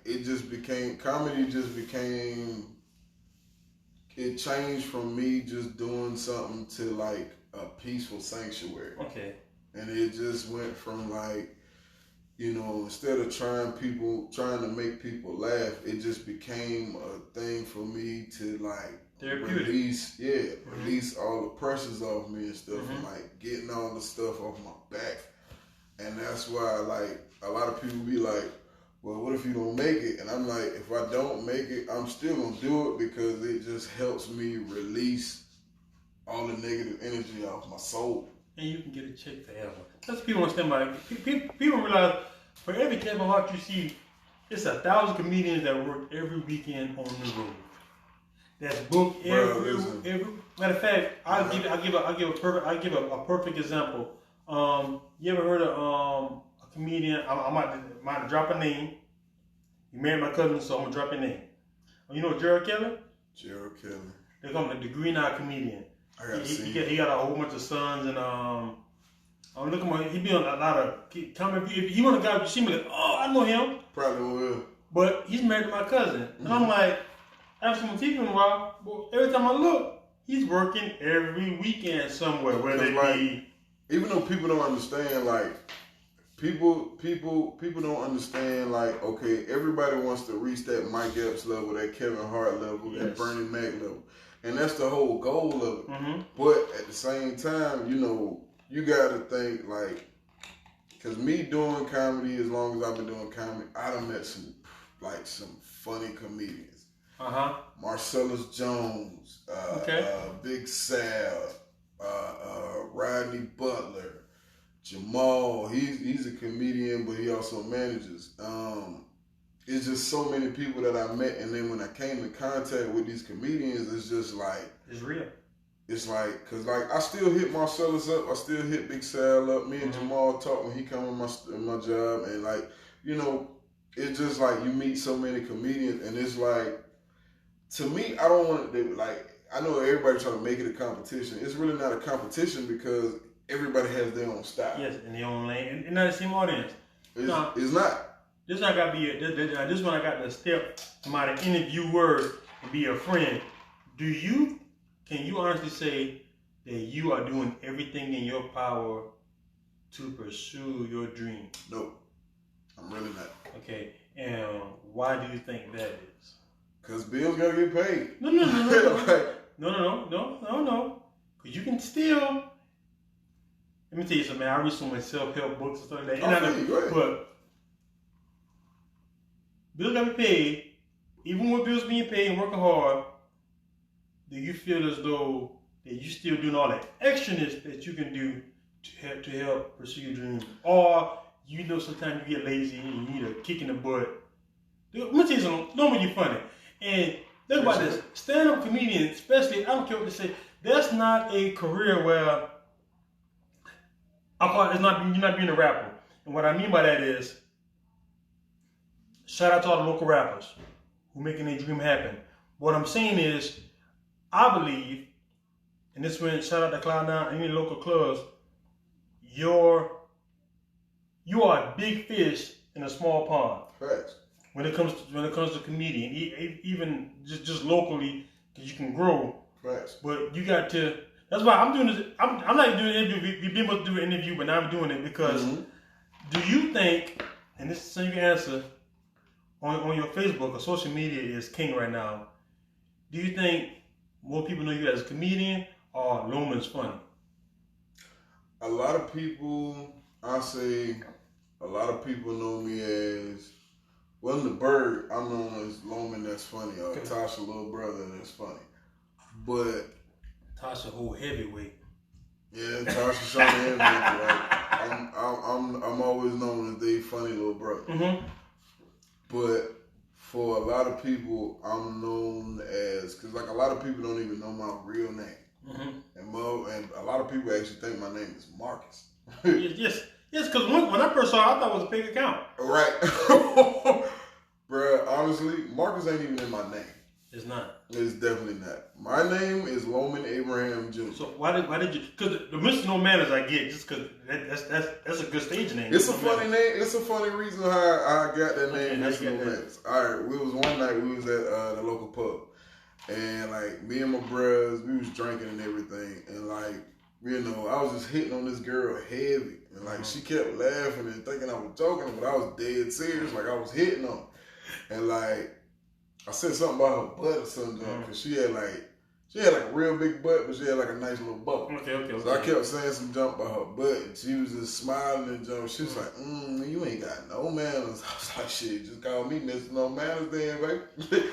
comedy just became. It changed from me just doing something to like a peaceful sanctuary. Okay. And it just went from like, you know, instead of trying to make people laugh, it just became a thing for me to like release all the pressures off me and stuff, and like getting all the stuff off my back. And that's why like a lot of people be like, "Well, what if you don't make it?" And I'm like, if I don't make it, I'm still gonna do it because it just helps me release all the negative energy off my soul. And you can get a check forever. That's what people understand about it. People realize for every Kevin Hart you see, it's 1,000 comedians that work every weekend on the road. That's booked every. Matter of fact, I'll give a perfect example. You ever heard of a comedian? I might drop a name. You married my cousin, so I'm gonna drop your name. You know Gerald Kelly? Gerald Kelly. They call him the green-eyed comedian. He got a whole bunch of sons, and I'm looking at him. He be on a lot of comedy. If he want a guy, she be like, "Oh, I know him." Probably will. But he's married to my cousin, and I'm like, I haven't seen him on TV in a while. But every time I look, he's working every weekend somewhere, whether it be. Even though people don't understand, like, people don't understand, like, okay, everybody wants to reach that Mike Epps level, that Kevin Hart level, that Bernie Mac level. And that's the whole goal of it. Mm-hmm. But at the same time, you know, you got to think, like, because me doing comedy, as long as I've been doing comedy, I done met some funny comedians. Marcellus Jones, Big Sal, Rodney Butler, Jamal. He's a comedian, but he also manages. It's just so many people that I met, and then when I came in contact with these comedians, it's just like it's real. It's like, cause like I still hit Marcellus up, I still hit Big Sal up. Me and Jamal talk when he come in my job, and like, you know, it's just like you meet so many comedians, and it's like, to me, I don't want to like. I know everybody trying to make it a competition. It's really not a competition because everybody has their own style. Yes, in their own lane, and not the same audience. It's not. This one I got to be. This one I got to step from my interviewer and be a friend. Can you honestly say that you are doing everything in your power to pursue your dream? Nope, I'm really not. Okay, and why do you think that is? Cause bills gotta get paid. No. No. Cause you can still. Let me tell you something, man. I read so many self-help books and stuff like that. But bills gotta be paid. Even with bills being paid and working hard, do you feel as though that you still doing all that extraness that you can do to help pursue your dream? Or you know sometimes you get lazy and you need a kick in the butt. Let me tell you something. Normally you're funny. And think about this. Stand-up comedian, especially, I don't care what they say, that's not a career where you're not being a rapper. And what I mean by that is, shout out to all the local rappers who making their dream happen. What I'm saying is, I believe, and this one, shout out to Cloud9, any local clubs, you are a big fish in a small pond. Facts. When it comes to comedian, even just locally, because you can grow. Facts. But you got to. That's why I'm doing this. I'm not doing an interview. We've been able to do an interview, but now I'm doing it because. Do you think? And this is the same answer. On your Facebook or social media is king right now. Do you think more people know you as a comedian or Loman's funny? A lot of people, I say, a lot of people know me as. Well, in the Bird, I'm known as Loman that's funny, or Tasha little brother that's funny. But Tasha whole heavyweight. Yeah, Tasha shot heavyweight. Like, I'm always known as the funny little brother. Mm-hmm. But for a lot of people, I'm known as, because like a lot of people don't even know my real name. Mm-hmm. And a lot of people actually think my name is Marcus. Yes, because when I first saw it, I thought it was a fake account. Right. Bruh, honestly, Marcus ain't even in my name. It's not. It's definitely not. My name is Loman Abraham Jr. So why did you? Because the Mrnomanners I get, just because that's a good stage name. It's a funny name. It's a funny reason how I got that name, Mrnomanners. All right, one night we was at the local pub, and like me and my bros, we was drinking and everything, and like, you know, I was just hitting on this girl heavy. And like, she kept laughing and thinking I was joking, but I was dead serious. Like, I was hitting on her. And like, I said something about her butt or something, because she had like a real big butt, but she had like a nice little bubble. Okay. So I kept saying some junk about her butt, and she was just smiling and jumping. She was like, you ain't got no manners. I was like, shit, just call me Mrnomanners then, baby.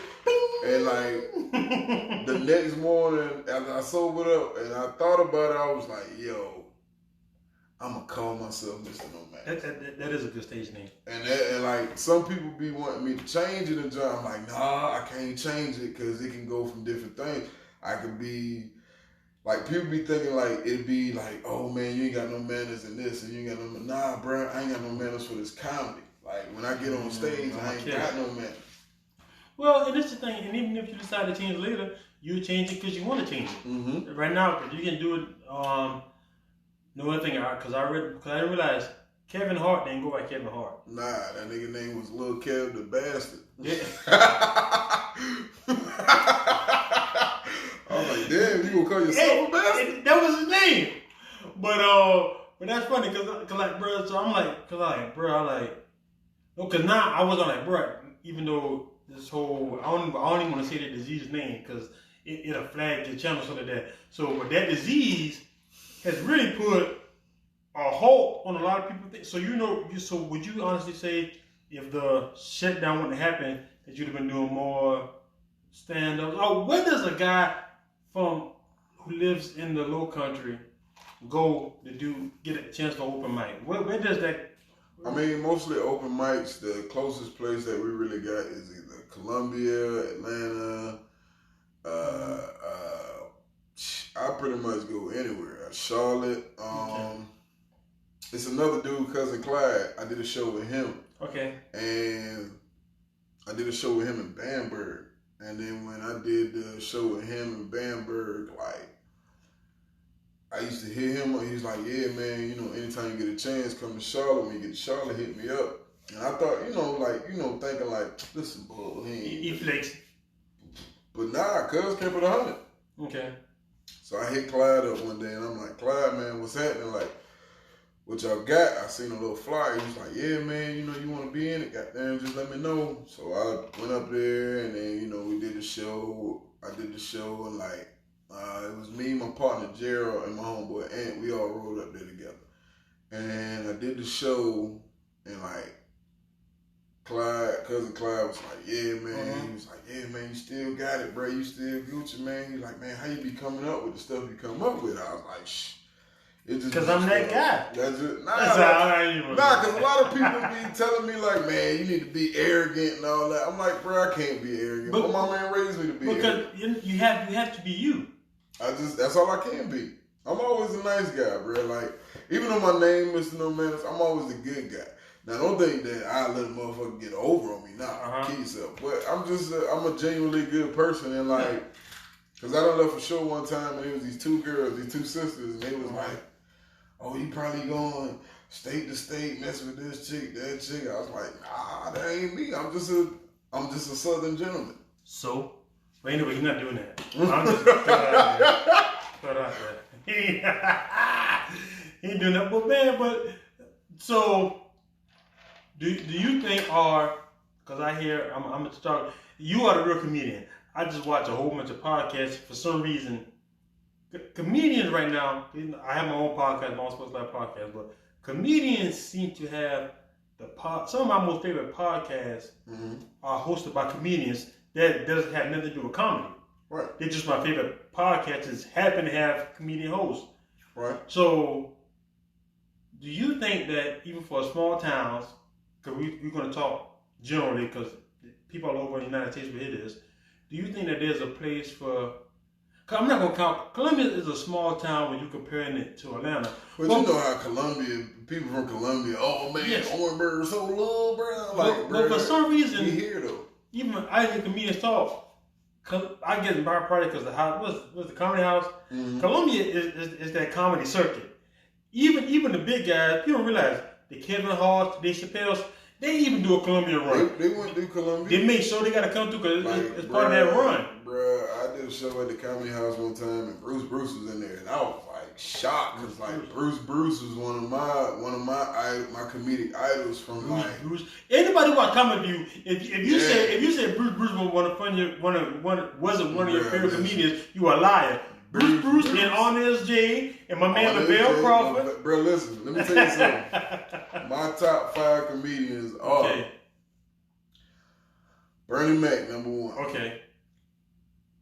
And like, the next morning, after I sobered up and I thought about it, I was like, yo, I'm gonna call myself Mrnomanners. That is a good stage name. And like, some people be wanting me to change it, and I'm like, nah, I can't change it because it can go from different things. I could be like, people be thinking like it'd be like, oh man, you ain't got no manners in this, and you ain't got no. Nah, bro, I ain't got no manners for this comedy. Like, when I get on stage, I ain't got no manners. Well, and this is the thing, and even if you decide to change it later, you change it because you want to change it. Mm-hmm. Right now, you can do it. No other thing, because I realized Kevin Hart didn't go by Kevin Hart. Nah, that nigga name was Lil Kev the Bastard. Yeah. I was like, damn, you gonna funny because like, bro. So I'm like, no, because now I was on like, bro. Even though this whole, I don't even want to say the disease name because it'll flag your channel so that. So, but that disease has really put a halt on a lot of people. So so would you honestly say if the shutdown wouldn't happen, that you'd have been doing more stand-ups? Oh, where does a guy who lives in the Low Country go to get a chance to open mic? Where does that? I mean, mostly open mics. The closest place that we really got is either Columbia, Atlanta. I pretty much go anywhere. Charlotte. It's another dude, Cousin Clyde. I did a show with him. Okay. And I did a show with him in Bamberg. And then when I did the show with him in Bamberg, like, I used to hear him, he's like, yeah, man, anytime you get a chance, come to Charlotte. When you get to Charlotte, hit me up. And I thought, thinking like, listen, bull, he flexed. But nah, Cuz kept it 100. Okay. So I hit Clyde up one day, and I'm like, Clyde, man, what's happening? Like, what y'all got? I seen a little flyer. He's like, yeah, man, you want to be in it? Goddamn, just let me know. So I went up there, and then, we did the show. I did the show, and like, it was me, my partner Gerald, and my homeboy Ant. We all rolled up there together. And I did the show, and like, Cousin Clyde was like, yeah, man. He was like, yeah, man, you still got it, bro. You still Gucci, man. He's like, man, how you be coming up with the stuff you come up with? I was like, shh. Because I'm that guy. That's it. That's because a lot of people be telling me like, man, you need to be arrogant and all that. I'm like, bro, I can't be arrogant. My mama ain't raised me to be arrogant. Because you have to be you. That's all I can be. I'm always a nice guy, bro. Like, even though my name is Mrnomanners, I'm always the good guy. Now, don't think that I let a motherfucker get over on me. Nah, keep yourself. But I'm a genuinely good person, and like, because I done left a show one time, and it was these two sisters, and they was like, oh, you probably going state to state, messing with this chick, that chick. I was like, nah, that ain't me. I'm just a Southern gentleman. So, but anyway, you're not doing that. I'm just throw it out there. He ain't doing that, but so do you think because I hear I'm gonna start. You are the real comedian. I just watch a whole bunch of podcasts for some reason. Comedians right now, I have my own podcast, Marvinsportsandlife podcast, but comedians seem to have some of my most favorite podcasts are hosted by comedians that doesn't have nothing to do with comedy. Right. They're just my favorite podcasts happen to have comedian hosts. Right. So, do you think that even for small towns, because we're going to talk generally because people all over the United States will hear this, do you think that there's a place for... I'm not going to count... Columbia is a small town when you're comparing it to Atlanta. But you know how people from Columbia, oh man, yes. Orangeburg is so low, bro. Like, but for some reason... We here though. Even I hear comedians talk. I get inspired probably because the house, what's the comedy house? Mm-hmm. Columbia is that comedy circuit. Even the big guys, people don't realize the Kevin Hart's, the Chappelle's, they even do a Columbia run. They wouldn't do Columbia. They make sure they got to come through because it's part of that run. Bruh, I did a show at the comedy house one time and Bruce was in there and I was like shocked because like Bruce was one of my comedic idols from Bruce. Anybody watch Comedy View? If you say Bruce was wasn't one of your favorite comedians, you are a liar. Bruce and Honest J and my man Lavelle Crawford. Bro, listen, let me tell you something. My top 5 comedians are Bernie Mac, number 1. Okay.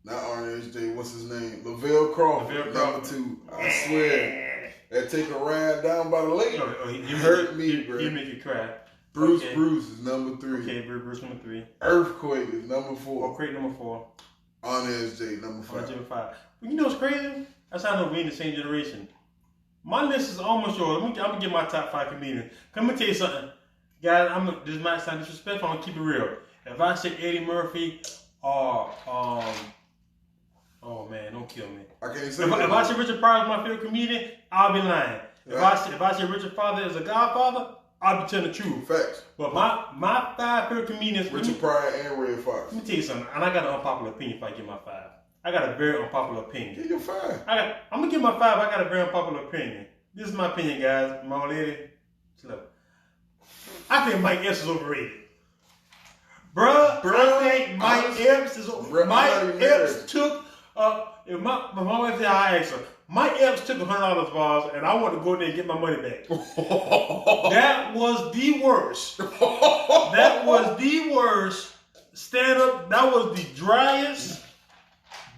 Not Honest J, what's his name? Lavelle Crawford, number 2. I swear. That take a ride down by the lake. You hurt me, bro. You make you cry. Bruce is number 3. Okay, Bruce number 3. Earthquake is number 4. Earthquake number 4. Honest J, number 5. You know what's crazy? That's how I know we in the same generation. My list is almost yours. I'm gonna get my top 5 comedians. Let me tell you something, guys. This might sound disrespectful. I'm gonna keep it real. If I say Eddie Murphy or oh man, don't kill me. I can't say. If I say Richard Pryor is my favorite comedian, I'll be lying. If I say Richard Father is a Godfather, I'll be telling the truth. Facts. But my 5 favorite comedians, Richard Pryor and Red Fox. Let me tell you something, and I got an unpopular opinion if I get my 5. I got a very unpopular opinion. Get your 5. I'm gonna give my 5. I got a very unpopular opinion. This is my opinion, guys. My old lady, slow. I think Mike Epps is overrated. Bruh, I think Mike Epps is overrated. Mike Epps took, if my wife said, I asked her, Mike Epps took $100 bars, and I want to go there and get my money back. That was the worst. That was the worst stand-up. That was the driest,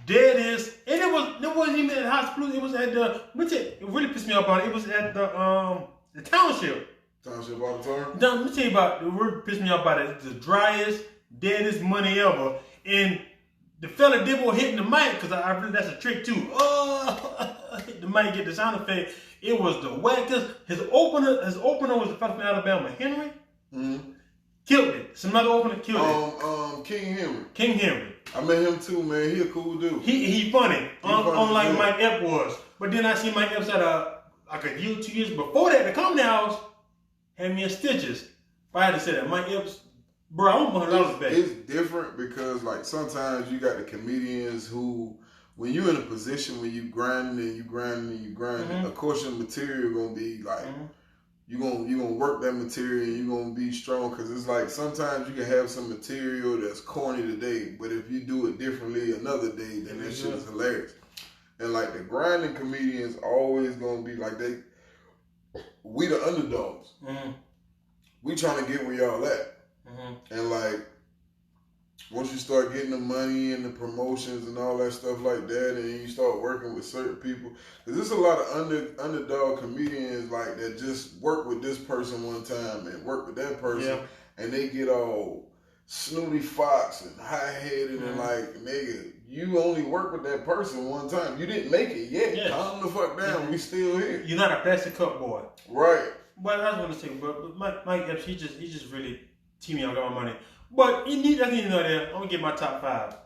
deadest, and it wasn't even at the hospital. It was at the. It really pissed me off about it. It was at the township. Township auditorium. Now, let me tell you about it. Really pissed me off about it. It's the driest, deadest money ever, and the fella did was hitting the mic because I really that's a trick too. Hit the mic, get the sound effect. It was the wackest. His opener was the fella from Alabama, Henry. Mm-hmm. Killed it. Some other opener killed it. King Henry. I met him too, man. He a cool dude. He funny. Unlike Mike Epps was. But then I see Mike Epps at a year, 2 years before that, the Comedy House had me in stitches. If I had to say that, Mike Epps, bro, I want $100 back. It's different because like sometimes you got the comedians who, when you're in a position when you grinding, mm-hmm. of course your material gonna be like. Mm-hmm. You're gonna work that material and you're gonna be strong because it's like sometimes you can have some material that's corny today, but if you do it differently another day, then that shit is hilarious. And like the grinding comedians always gonna be like we the underdogs. Mm-hmm. We trying to get where y'all at. Mm-hmm. And like once you start getting the money and the promotions and all that stuff like that, and you start working with certain people, because there's a lot of underdog comedians like that just work with this person one time and work with that person, and they get all snooty fox and high-headed and like, nigga, you only work with that person one time. You didn't make it yet. Yes. Calm the fuck down. Mm-hmm. We still here. You're not a plastic cup boy. Right. But I was going to say, but Mike Epps, he just really teed me up, got my money. But that's neither there. I'm going to get my top 5.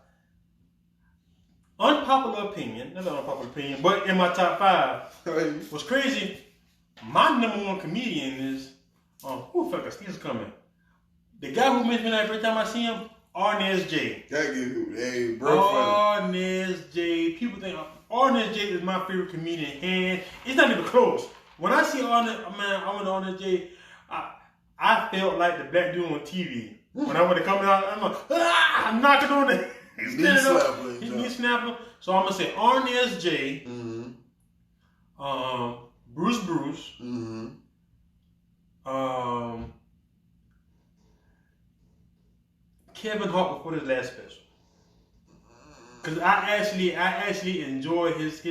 Unpopular opinion, not an unpopular opinion, but in my top 5, what's crazy, my number 1 comedian is, who the fuck is this coming? The guy who makes me laugh every time I see him, Arnez J. Hey, bro. Arnez J. People think Arnez J is my favorite comedian, and it's not even close. When I see Arnez, man, I went to Arnez J, I felt like the black dude on TV. When I went to come out, I'm like, I'm knocking on it. He's standing up. He's snapping. So I'm gonna say Arnez J, mm-hmm. Bruce, mm-hmm. Kevin Hart before his last special. Cause I actually enjoy his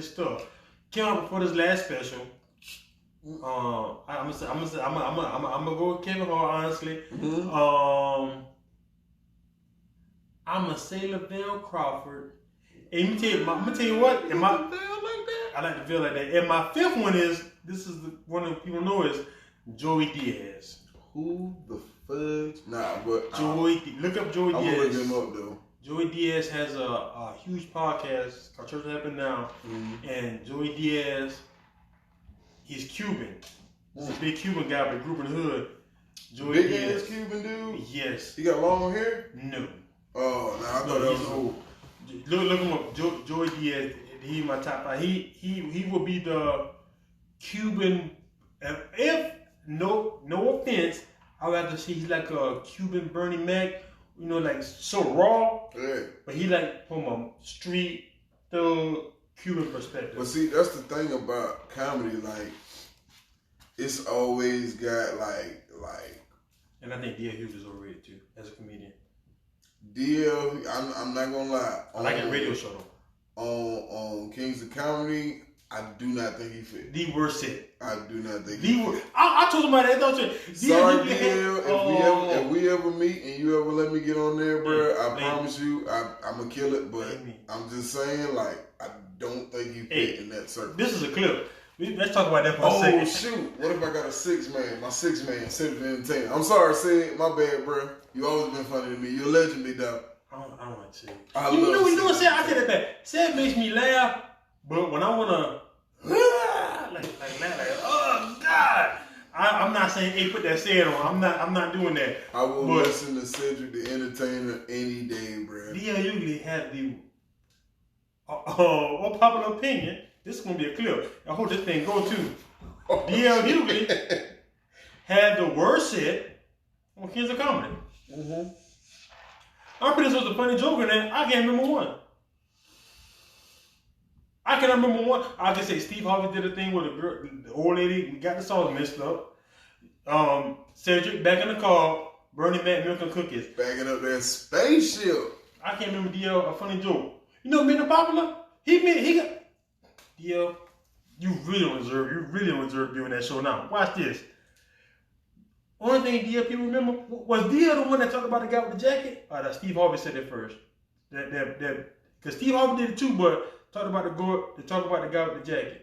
stuff. Kevin Hart before his last special. I'm gonna go with Kevin Hart, honestly. Mm-hmm. I'm gonna say Lavelle Crawford. And let me tell you what. I like to feel like that. And my 5th one is this is the one that people know is Joey Diaz. Who the fuck? Nah, but look up Joey Diaz. I'm gonna look him up though. Joey Diaz has a huge podcast called Church Happened Now, mm-hmm. and Joey Diaz. He's Cuban. He's a big Cuban guy, but grew up in the hood. Joey Diaz. Big Cuban dude? Yes. He got long hair? No. Oh, no, I thought that was old. Look him up. Joey Diaz. He's my top 5. He will be the Cuban. If no offense, I would have to say he's like a Cuban Bernie Mac. You know, like so raw. Yeah. But he like from a street thug. Cuban perspective. But see, that's the thing about comedy. Like, it's always got like. And I think D.L. Hughes is overrated too as a comedian. D.L. I'm not gonna lie. I like a radio show though. On Kings of Comedy, I do not think he fit. The worst hit. I do not think I told somebody that don't you. Sorry, D.L. If we ever meet and you ever let me get on there, bro, I promise you, I'm gonna kill it. But I'm just saying, like, I don't think he fit in that circle. This is a clip. Let's talk about that for a second. Oh, shoot. What if I got a 6-man? My 6-man, Sid Entertainment. I'm sorry, Sid. My bad, bro. You always been funny to me. You're a legend, big dog. I don't like Sid. You know what Sid? I say that back. Sid makes me laugh, but when I want to, like, oh, God. I'm not saying, hey, put that Sid on. I'm not doing that. I will listen to Cedric the Entertainer any day, bro. D.L. usually had the unpopular opinion. This is going to be a clip. I hope this thing go too. D.L. Hughley had the worst set on Kids of Comedy. Mm-hmm. I'm pretty sure it was a funny joke in that. I can't remember one. I can remember one. I can say Steve Harvey did a thing with a girl, the old lady got the sauce messed up. Cedric back in the car, Bernie Mac milk and cookies. Backing up that spaceship. I can't remember D.L. a funny joke. You know, being popular, he got D.L. You really don't deserve doing that show now. Watch this. Only thing D.L. people remember was D.L. the one that talked about the guy with the jacket. That Steve Harvey said it first. Because Steve Harvey did it too, but talked about the guy with the jacket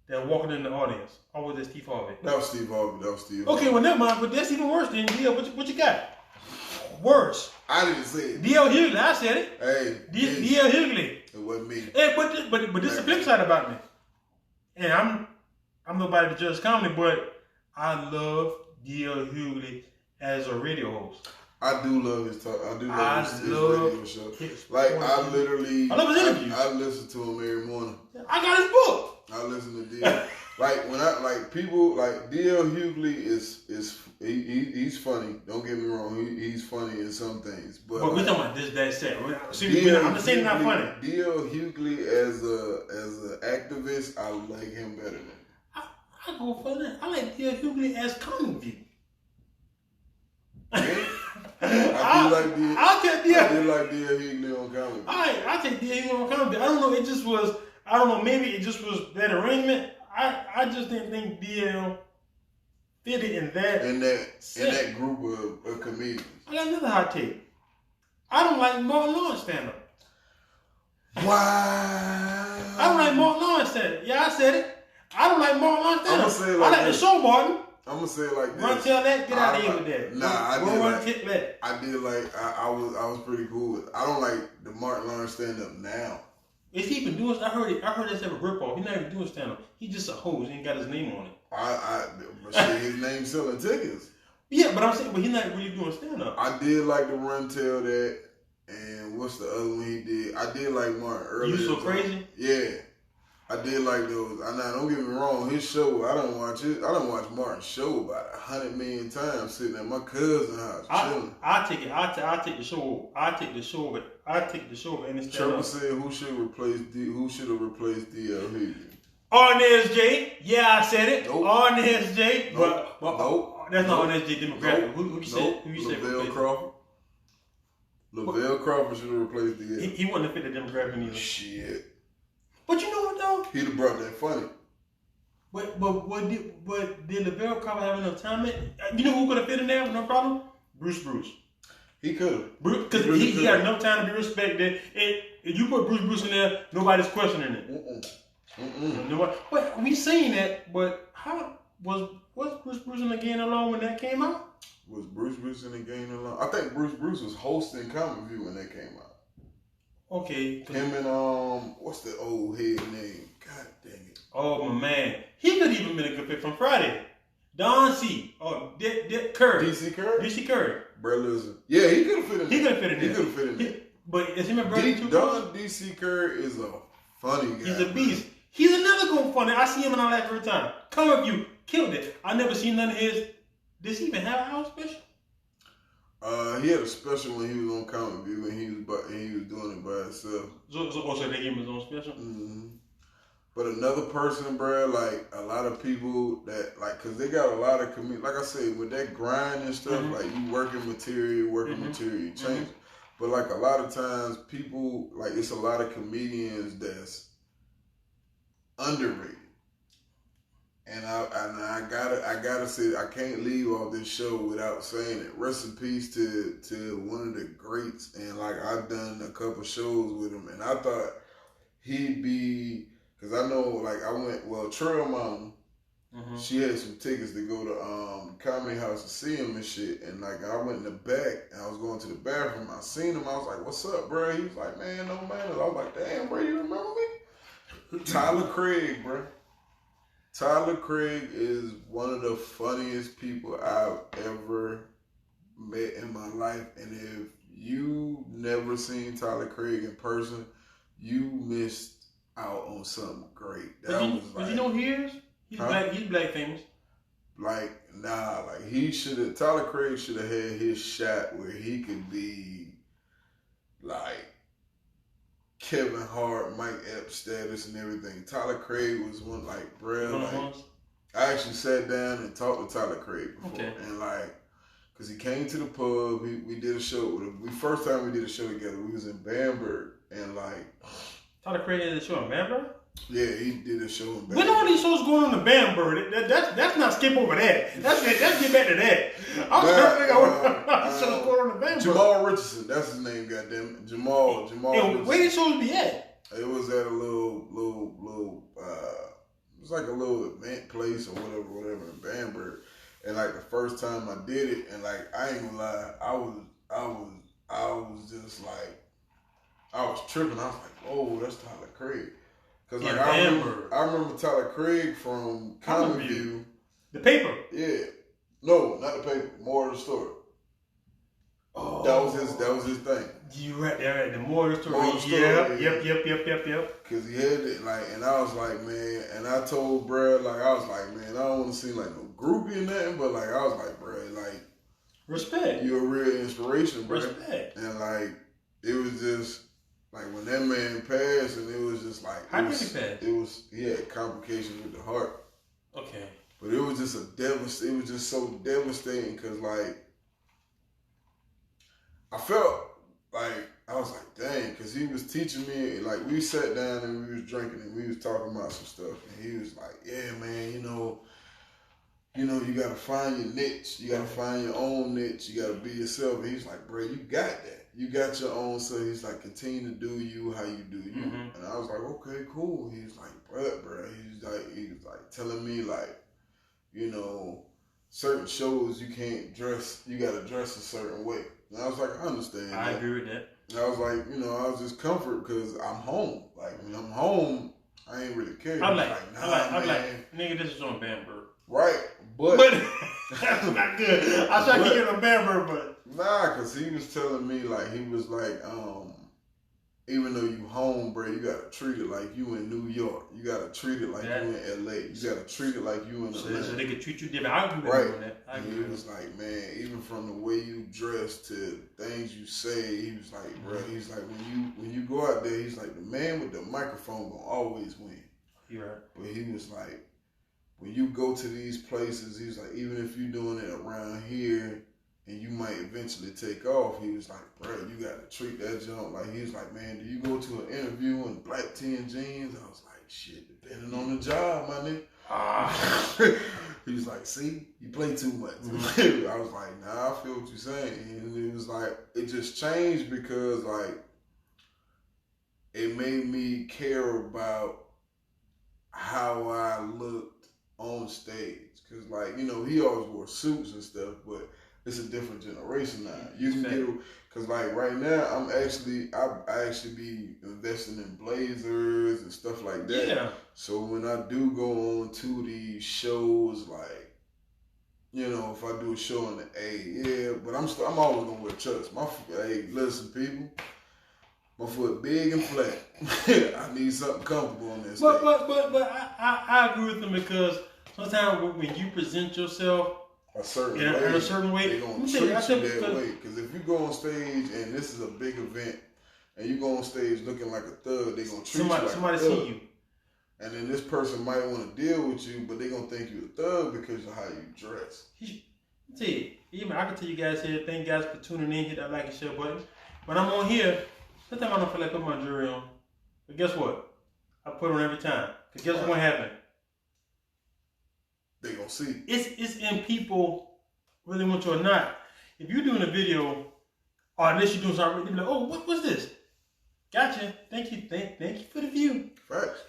that walking in the audience. Or was that Steve Harvey? That was Steve Harvey. Okay, well never mind. But that's even worse than D.L. What you got? Worse. I didn't say it. D.L. Hughley, I said it. Hey, D.L. Hughley. It wasn't me. Hey, but this is the flip side about me. And I'm nobody to judge comedy, but I love D.L. Hughley as a radio host. I do love his talk. I do love his radio show. I love his interviews. I listen to him every morning. I got his book. I listen to D.L. People D.L. Hughley he's funny. Don't get me wrong. He's funny in some things, but we talking about that set. I'm just saying not funny. D.L. Hughley as a activist, I like him better than. I go for that. I like D.L. Hughley as comic view. I did like D.L. Hughley on comedy. I take D.L. Hughley on comedy. I don't know. It just was. I don't know. Maybe it just was that arrangement. I just didn't think D.L. fitted in that group of comedians. I got another hot take. I don't like Mrnomanners stand-up. Wow. I don't like Mrnomanners stand-up. Yeah, I said it. I don't like Mrnomanners stand-up. I'm gonna say it like I like this. the show, Martin. I'm gonna say it like this. Run tell that, get out of here with that. Nah, I was pretty cool with it. I don't like the Mrnomanners stand-up now. Is he even doing? I heard that's ever rip off. He's not even doing stand-up. He's just a host. He ain't got his name on it. But his name's selling tickets. Yeah, but I'm saying, but he's not really doing stand-up. I did like the Run Tell That, and what's the other one he did? I did like Martin earlier. You So Crazy? Yeah. I did like those. Don't get me wrong. His show, I don't watch it. I don't watch Martin's show about 100 million times sitting at my cousin's house chilling. I take the show. I take the show and it's Trevor said who should have replaced D.L. Hughley? Arnez J. Yeah, I said it. Nope. Arnez J. Nope. That's not Arnez J. demographic. Nope. Who you said? Who you said? Lavelle Crawford. Lavelle Crawford should have replaced D.L. He wouldn't have fit the demographic either. Shit. But you know what though? He'd have brought that funny. But did Lavelle Crawford have enough time? You know who could have fit in there with no problem? Bruce. He could have. Because he had enough time to be respected. If you put Bruce in there, nobody's questioning it. But we saying that, but how was Bruce in the Game Alone when that came out? Was Bruce in the Game Alone? I think Bruce was hosting Comic View when that came out. Okay. Him and what's the old head name? God dang it. Oh my man, he could even been a good fit from Friday. Don C. Or Curry. DC Curry. Brett Lizard. Yeah, he could have fit in there. He could have fit in there. But is him and Brett too? Don DC Curry is a funny guy. He's a beast. He's another good funny. I see him and I laugh every time. Comic View killed it. I never seen none of his. Does he even have a house special? He had a special when he was on Comic View and he was doing it by himself. So they gave him his own special? Mm-hmm. But another person, bro, like a lot of people that cause they got a lot of like I said, with that grind and stuff, like you working material, you change. But like a lot of times people, like it's a lot of comedians that's underrated. And I gotta say, I can't leave off this show without saying it. Rest in peace to one of the greats. And like I've done a couple shows with him, and I thought he'd be, cause I know like I went Trail Mama. She had some tickets to go to Comedy House to see him and shit. And like I went in the back and I was going to the bathroom. I seen him. I was like, "What's up, bro?" He was like, "Man, no manners." I was like, "Damn, bro, you remember me?" Tyler Craig, bro. Tyler Craig is one of the funniest people I've ever met in my life. And if you never seen Tyler Craig in person, you missed out on something great. But you know who he is? He's black. He's black famous. Like, nah, like Tyler Craig should have had his shot where he could be like Kevin Hart, Mike Epps status and everything. Tyler Craig was one, like, bruh, like, I actually sat down and talked to Tyler Craig before. And like, cause he came to the pub, we did a show with him. First time we did a show together, we was in Bamberg, and like. Tyler Craig did a show in Bamberg? Yeah, he did a show in Bamberg. When all these shows going on in Bamberg, that's not skip over that. Let's get back to that. I'm shows going on in Bamberg. Jamal Richardson, that's his name, goddamn. Jamal Richardson. Where these shows be at? It was at a little it was like a little event place or whatever in Bamberg. And like the first time I did it, and like I ain't gonna lie, I was just like, I was tripping. I was like, oh, that's Tyler Craig. Cause like I remember Tyler Craig from Comic View. The paper. Yeah. No, not the paper. More of the story. Oh. That was his thing. You right there, the more of the story. Yep. Cause he had it like, and I was like, man, and I told Brad, like, I was like, man, I don't want to seem like no groupie or nothing, but like, I was like, Brad, like, respect. You're a real inspiration, Brad. Respect. And like, it was just. Like when that man passed, and it was just like how did he pass? He had complications with the heart. Okay. But it was just it was just so devastating because like I felt like I was like, dang, because he was teaching me, like we sat down and we was drinking and we was talking about some stuff, and he was like, yeah, man, you know, you gotta find your niche, you gotta find your own niche, you gotta be yourself. And he's like, bro, you got that. You got your own, so he's like, continue to do you how you do you. Mm-hmm. And I was like, okay, cool. He's like, bro. He was like telling me like, you know, certain shows you can't dress, you gotta dress a certain way. And I was like, I understand. I agree with that. And I was like, I was just comfort because I'm home. Like when I'm home, I ain't really care. I'm like, nigga, this is on Bamberg. Right, but that's not good. I tried to get on Bamberg, but. Nah, cause he was telling me like he was like, even though you home, bro, you gotta treat it like you in New York. You gotta treat it like you in LA. You gotta treat it like you in Atlanta. So they can treat you different. I agree with that. And he was like, man, even from the way you dress to things you say, he was like, bro, he's like when you go out there, he's like the man with the microphone gonna always win. You're right. But he was like, when you go to these places, he's like, even if you're doing it around here. And you might eventually take off. He was like, bro, you got to treat that junk. Like, he was like, man, do you go to an interview in black tee and jeans? I was like, shit, depending on the job, my nigga. He was like, see, you play too much. Mm-hmm. I was like, nah, I feel what you're saying. And it was like, it just changed because, like, it made me care about how I looked on stage. Because, like, he always wore suits and stuff, but it's a different generation now. You can get, cause like right now, I actually be investing in blazers and stuff like that. Yeah. So when I do go on to these shows, like, if I do a show in the A, but I'm always gonna wear chucks. Hey, listen, people, my foot big and flat. I need something comfortable on this. But I agree with them because sometimes when you present yourself. A certain way, they're going to treat you that way. Because if you go on stage and this is a big event and you go on stage looking like a thug, they're going to treat you like a thug. Somebody see you. And then this person might want to deal with you, but they're going to think you're a thug because of how you dress. I can tell you guys here, thank you guys for tuning in, hit that like and share button. When I'm on here, sometimes I don't feel like putting my jewelry on. But guess what? I put it on every time. Because guess what happened? They gonna see. It's in people really want you or not. If you're doing a video, or unless you're doing something, they'll be like, oh, what's this? Gotcha. Thank you for the view. Facts.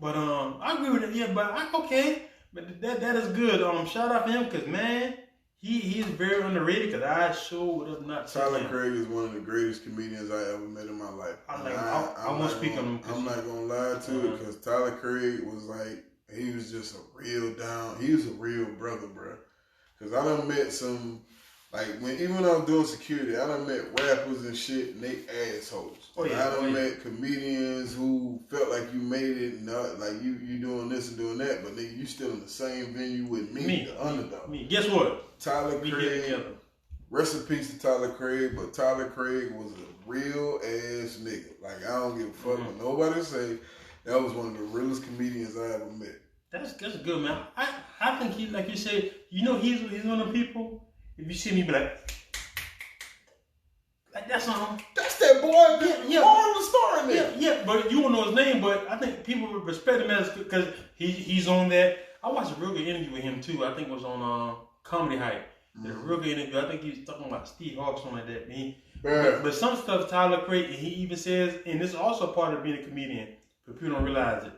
But I agree with it. Yeah, but okay. But that is good. Shout out to him because man, he is very underrated. Because I sure would have not. Tyler Craig is one of the greatest comedians I ever met in my life. I won't speak on him. I'm not gonna lie to it because Tyler Craig was like. He was just he was a real brother, bro. Because I done met some, Like even when I was doing security, I done met rappers and shit, and they assholes. I done met comedians who felt like you made it, and like you doing this and doing that, but nigga, you still in the same venue with me, the underdog. Me. Guess what? Tyler Craig. Rest in peace to Tyler Craig, but Tyler Craig was a real ass nigga. Like I don't give a fuck what nobody say. That was one of the realest comedians I ever met. That's good, man. I think he, like you said, he's one of the people. If you see me, be like that's that boy. Yeah. Marvin starting there. Yeah. But you won't know his name. But I think people would respect him as because he's on that. I watched a real good interview with him too. I think it was on Comedy Hype. A real good interview. I think he was talking about Steve Harvey, something like that. But some stuff Tyler Craig, he even says, and this is also part of being a comedian, but people don't realize it.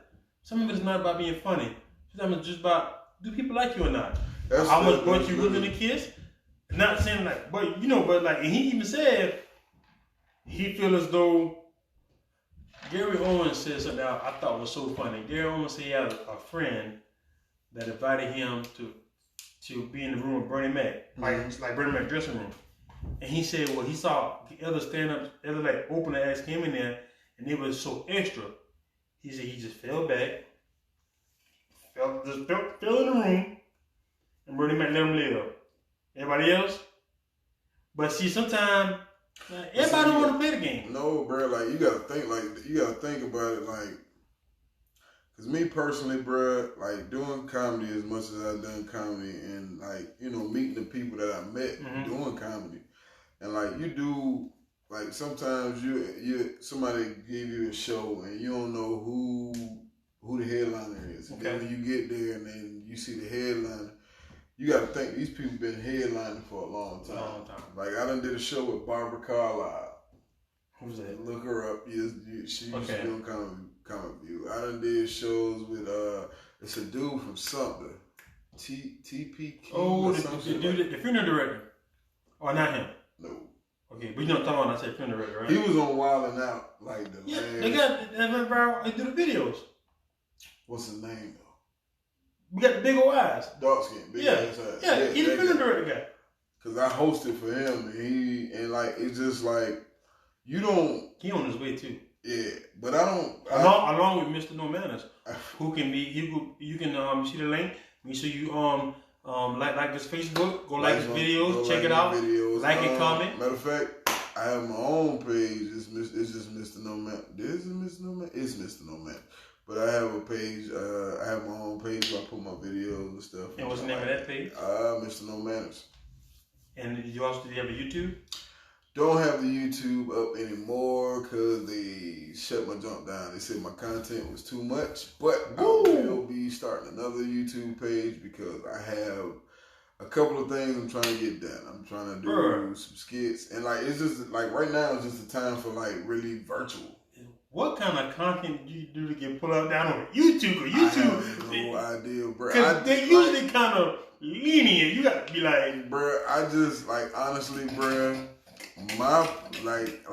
Some of it is not about being funny. Sometimes it's just about, do people like you or not? How much butt you willing to kiss? Not saying like, but like, and he even said, he feel as though Gary Owens said something I thought was so funny. Gary Owens said he had a friend that invited him to be in the room with Bernie Mac, like Bernie Mac dressing room. And he said, well, he saw the other stand-ups, like open ass came in there, and they was so extra. He said he just fell back, fell in the room, and Bernie Mac let him live. Everybody else? But see, sometimes everybody don't want to play the game. No, bro. Like you gotta think about it. Like, cause me personally, bro, like doing comedy as much as I've done comedy, and like meeting the people that I met doing comedy, and like you do, like sometimes you somebody give you a show and you don't know who the headliner is. And then when you get there and then you see the headliner, you got to think these people been headlining for a long time. Like I done did a show with Barbara Carlisle. Who's that? Look her up. She used to be on Comic View. I done did shows with it's a dude from something. TP. Oh, the funeral director. Or not him? No. Okay, but you know what I'm talking about. I said funeral director, right? He was on Wild 'N Out like the last. They got they do the videos. What's his name though? We got the big old eyes. Dark skin, big ass eyes. Yeah, he's the funeral director guy. Cause I hosted for him, and like it's just like you don't. He on his way too. Yeah, but I don't. Along with Mrnomanners, who can be you can see the link. Make sure you like this Facebook, go like his videos, check it out, like and comment. Matter of fact, I have my own page. It's just Mrnomanners. This is Mrnomanners. It's Mrnomanners. But I have a page. I have my own page where I put my videos and stuff. And what's the name of that page? Mrnomanners. And do you have a YouTube? Don't have the YouTube up anymore because they shut my junk down. They said my content was too much. But I will be starting another YouTube page because I have a couple of things I'm trying to get done. I'm trying to do some skits. And like it's just like right now it's just a time for like really virtual. What kind of content do you do to get pulled out down on YouTube? Or YouTube, I have no idea, bro. Because they usually kind of lenient. You got to be like, bro. I just like honestly, bro. My like.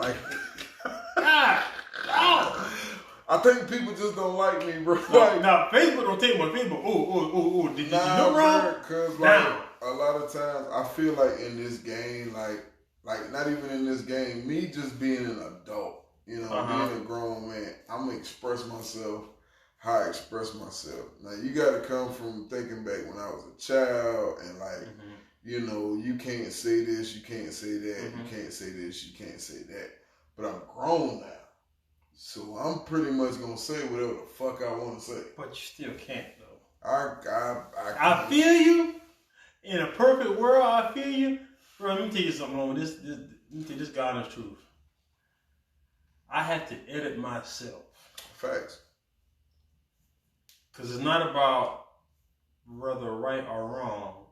I think people just don't like me, bro. Now Facebook don't take my Facebook. Oh, did you know wrong? Because like a lot of times I feel like in this game, like not even in this game, me just being an adult. Being a grown man, I'm going to express myself how I express myself. Now, you got to come from thinking back when I was a child and like, you can't say this, you can't say that, you can't say this, you can't say that. But I'm grown now. So I'm pretty much going to say whatever the fuck I want to say. But you still can't, though. I feel you. In a perfect world, I feel you. Bro, let me tell you something, Let me tell you this God honest truth. I had to edit myself. Facts. Because it's not about whether right or wrong.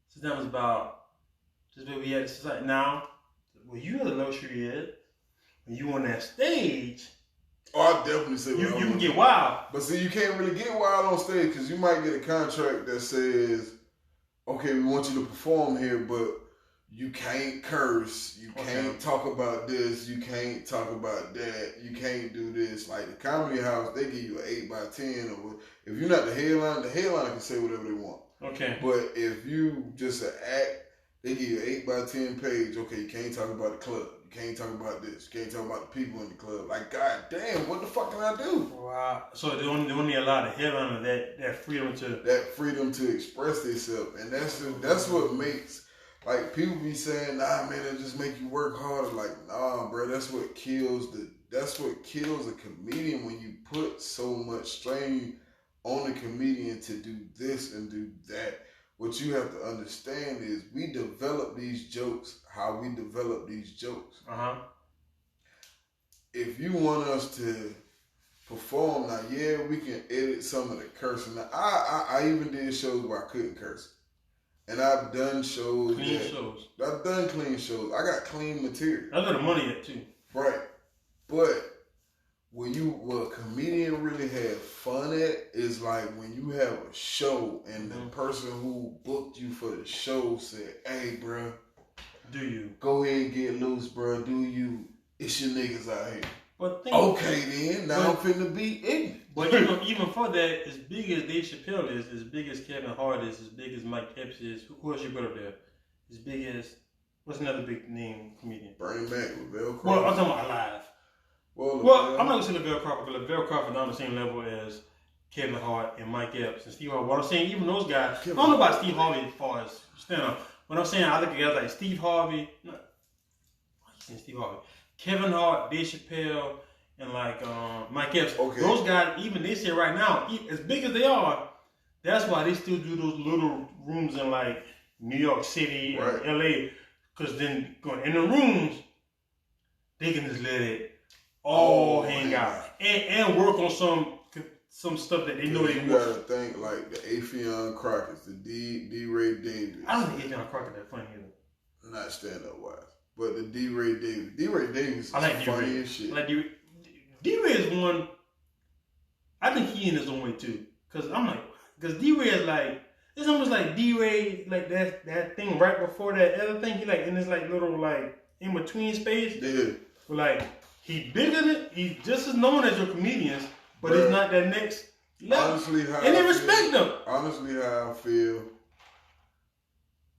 Sometimes it's about just where we at in society. Now, when you have the luxury is, when you on that stage, I definitely say you can get wild. But see, you can't really get wild on stage because you might get a contract that says, okay, we want you to perform here, but you can't curse, you can't talk about this, you can't talk about that, you can't do this. Like the Comedy House, they give you an 8 by 10. Or if you're not the headliner can say whatever they want. Okay. But if you just an act They give you an 8x10 page. Okay, you can't talk about the club. You can't talk about this. You can't talk about the people in the club. Like, god damn, what the fuck can I do? Wow. So they only allow the headliner that freedom to express themselves, and that's what makes, like, people be saying, nah man, it just make you work harder. Like, nah, bro, that's what kills a comedian, when you put so much strain on the comedian to do this and do that. What you have to understand is we develop these jokes how we develop these jokes. If you want us to perform, now, yeah, we can edit some of the cursing. Now, I even did shows where I couldn't curse. And I've done shows. I've done clean shows. I got clean material. I got the money yet too. Right. But what a comedian really have fun at is like when you have a show and the person who booked you for the show said, hey, bro, do you go ahead and get loose, bro? Do you? It's your niggas out here. But okay, then now I'm finna be ignorant. But even for that, as big as Dave Chappelle is, as big as Kevin Hart is, as big as Mike Epps is, who else you put up there? As big as, what's another big name comedian? Bernie Mac, Lavelle Crawford. Well, I'm talking about alive. Well, I'm not gonna say Lavelle Crawford, because Lavelle Crawford not on the same level as Kevin Hart and Mike Epps and Steve Harvey. What I'm saying, even those guys, I don't know about Steve Harvey as far as stand-up. What I'm saying, I look at guys like Steve Harvey, Steve Harvey, Kevin Hart, Dave Chappelle, and like Mike Epps. Okay. Those guys, even they say right now, as big as they are, that's why they still do those little rooms in like New York City or LA. Because then going in the rooms, they can just let it all hang out and work on some stuff that they know they want. You gotta think like the Affion Crockett's, the D. Ray Davis. I don't think Affion Crockett that funny either. Not stand-up wise. But the D. Ray Davis. D. Ray Davis is funny as shit. I like D-Ray is one, I think he in his own way too. Because D-Ray is like, it's almost like D-Ray, like that thing right before that other thing, he like in this like little like in between space. Yeah. But like, he bigger than, he's just as known as your comedians, but he's not that next level. Honestly, how and they respect them. Honestly, how I feel,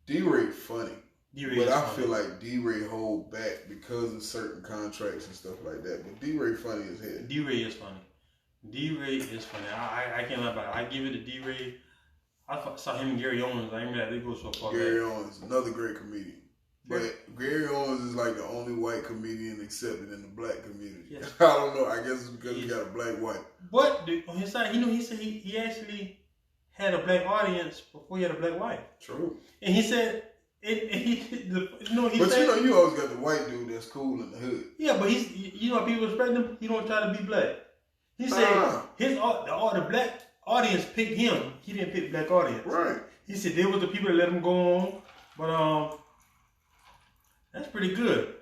D-Ray funny. But I feel like D-Ray hold back because of certain contracts and stuff like that. But D-Ray funny as hell. D-Ray is funny. D-Ray is funny. I can't lie about it. I give it to D-Ray. I saw him and Gary Owens. I remember that they go so far. Gary Owens, another great comedian. But Gary Owens is like the only white comedian accepted in the black community. Yes. I don't know. I guess it's because he got a black wife. But on his side, he said he actually had a black audience before he had a black wife. True. And he said. But you always got the white dude that's cool in the hood. Yeah, but people respect him. He don't try to be black. He said the black audience picked him. He didn't pick black audience. Right. He said they were the people that let him go on. But that's pretty good.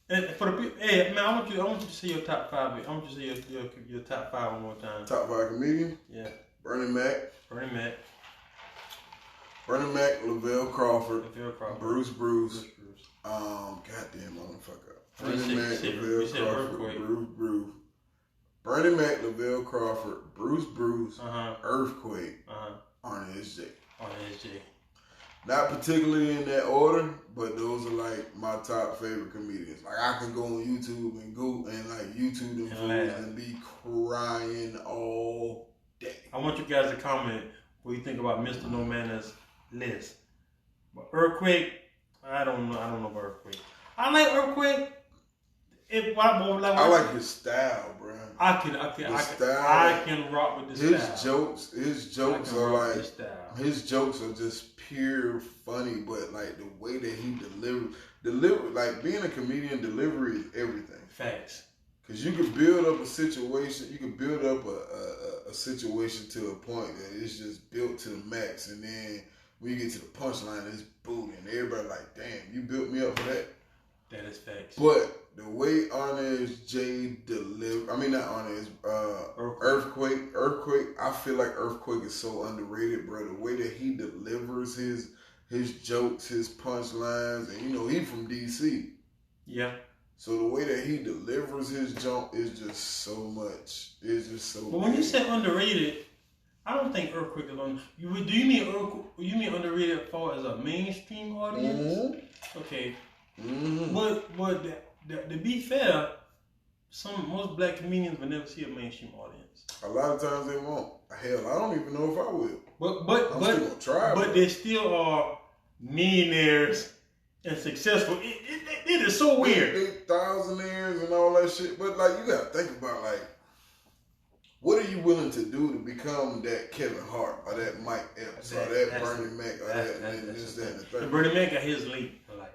And for the hey man, I want you to say your top 5. I want you to say your top 5 one more time. Top 5 comedian? Yeah. Bernie Mac, Lavelle Crawford, Bruce. Goddamn motherfucker. Bernie Mac, Lavelle Crawford, Bruce. Bernie Mac, Lavelle Crawford, Bruce, Earthquake, Arnie SJ. Not particularly in that order, but those are like my top favorite comedians. Like I can go on YouTube and like YouTube them fools and be crying all day. I want you guys to comment what you think about Mrnomanners' list. But Earthquake, I don't know about Earthquake. I like Earthquake. I like his style, bro. I can rock with the style. His jokes are like, his jokes are just pure funny, but like the way that he deliver, like being a comedian, delivery is everything. Facts. Because you can build up a situation, a situation to a point that it's just built to the max, and then when you get to the punchline, it's booty, and everybody like, damn, you built me up for that. That is facts. But the way Arnie J deliver, I mean not Arnie, is Earthquake. I feel like Earthquake is so underrated, bro. The way that he delivers his jokes, his punchlines, and he from DC. Yeah. So the way that he delivers his joke is just so much. It's just so. But when you say underrated, I don't think Earthquake is on. Do you mean underrated as far as a mainstream audience? Mm-hmm. Okay. Mm-hmm. But to be fair, most black comedians will never see a mainstream audience. A lot of times they won't. Hell, I don't even know if I will. But I'm still gonna try. But they still are millionaires and successful. It is so weird. They thousandaires and all that shit. But like, you gotta think about like, what are you willing to do to become that Kevin Hart or that Mike Epps or that Bernie Mac or that and this, that, and the third? Bernie Mac got his late in life.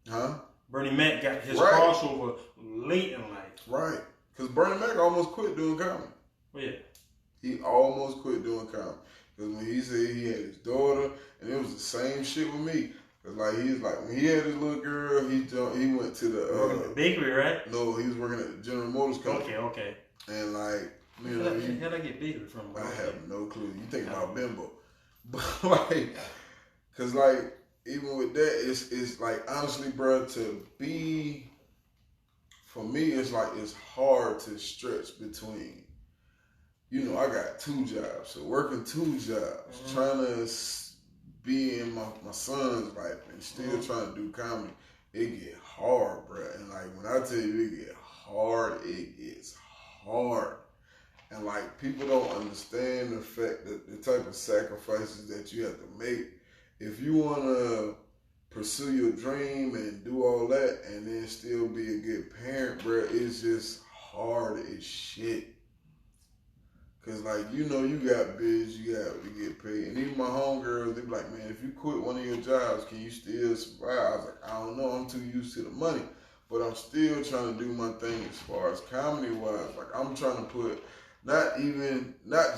Huh? Bernie Mac got his crossover late in life. Right. Because Bernie Mac almost quit doing comedy. Yeah. He almost quit doing comedy. Because when he said he had his daughter, and it was the same shit with me. Cause like he's like when he had his little girl, he went to the bakery, right? No, he was working at the General Motors company. Okay. And like, you know, how'd I get bakery from? I have no clue. You think about Bimbo, but like, cause like even with that, it's like honestly, bro, to be for me, it's like it's hard to stretch between. You know, I got 2 jobs, so working 2 jobs, trying to be in my son's life and still trying to do comedy, it get hard, bro. And like when I tell you it get hard, it gets hard. And like people don't understand the fact that the type of sacrifices that you have to make if you want to pursue your dream and do all that and then still be a good parent, bro. It's just hard as shit. Cause like, you know, you got bills, you got to get paid. And even my homegirls, they be like, man, if you quit one of your jobs, can you still survive? I was like, I don't know, I'm too used to the money. But I'm still trying to do my thing as far as comedy-wise. Like, I'm trying to put, not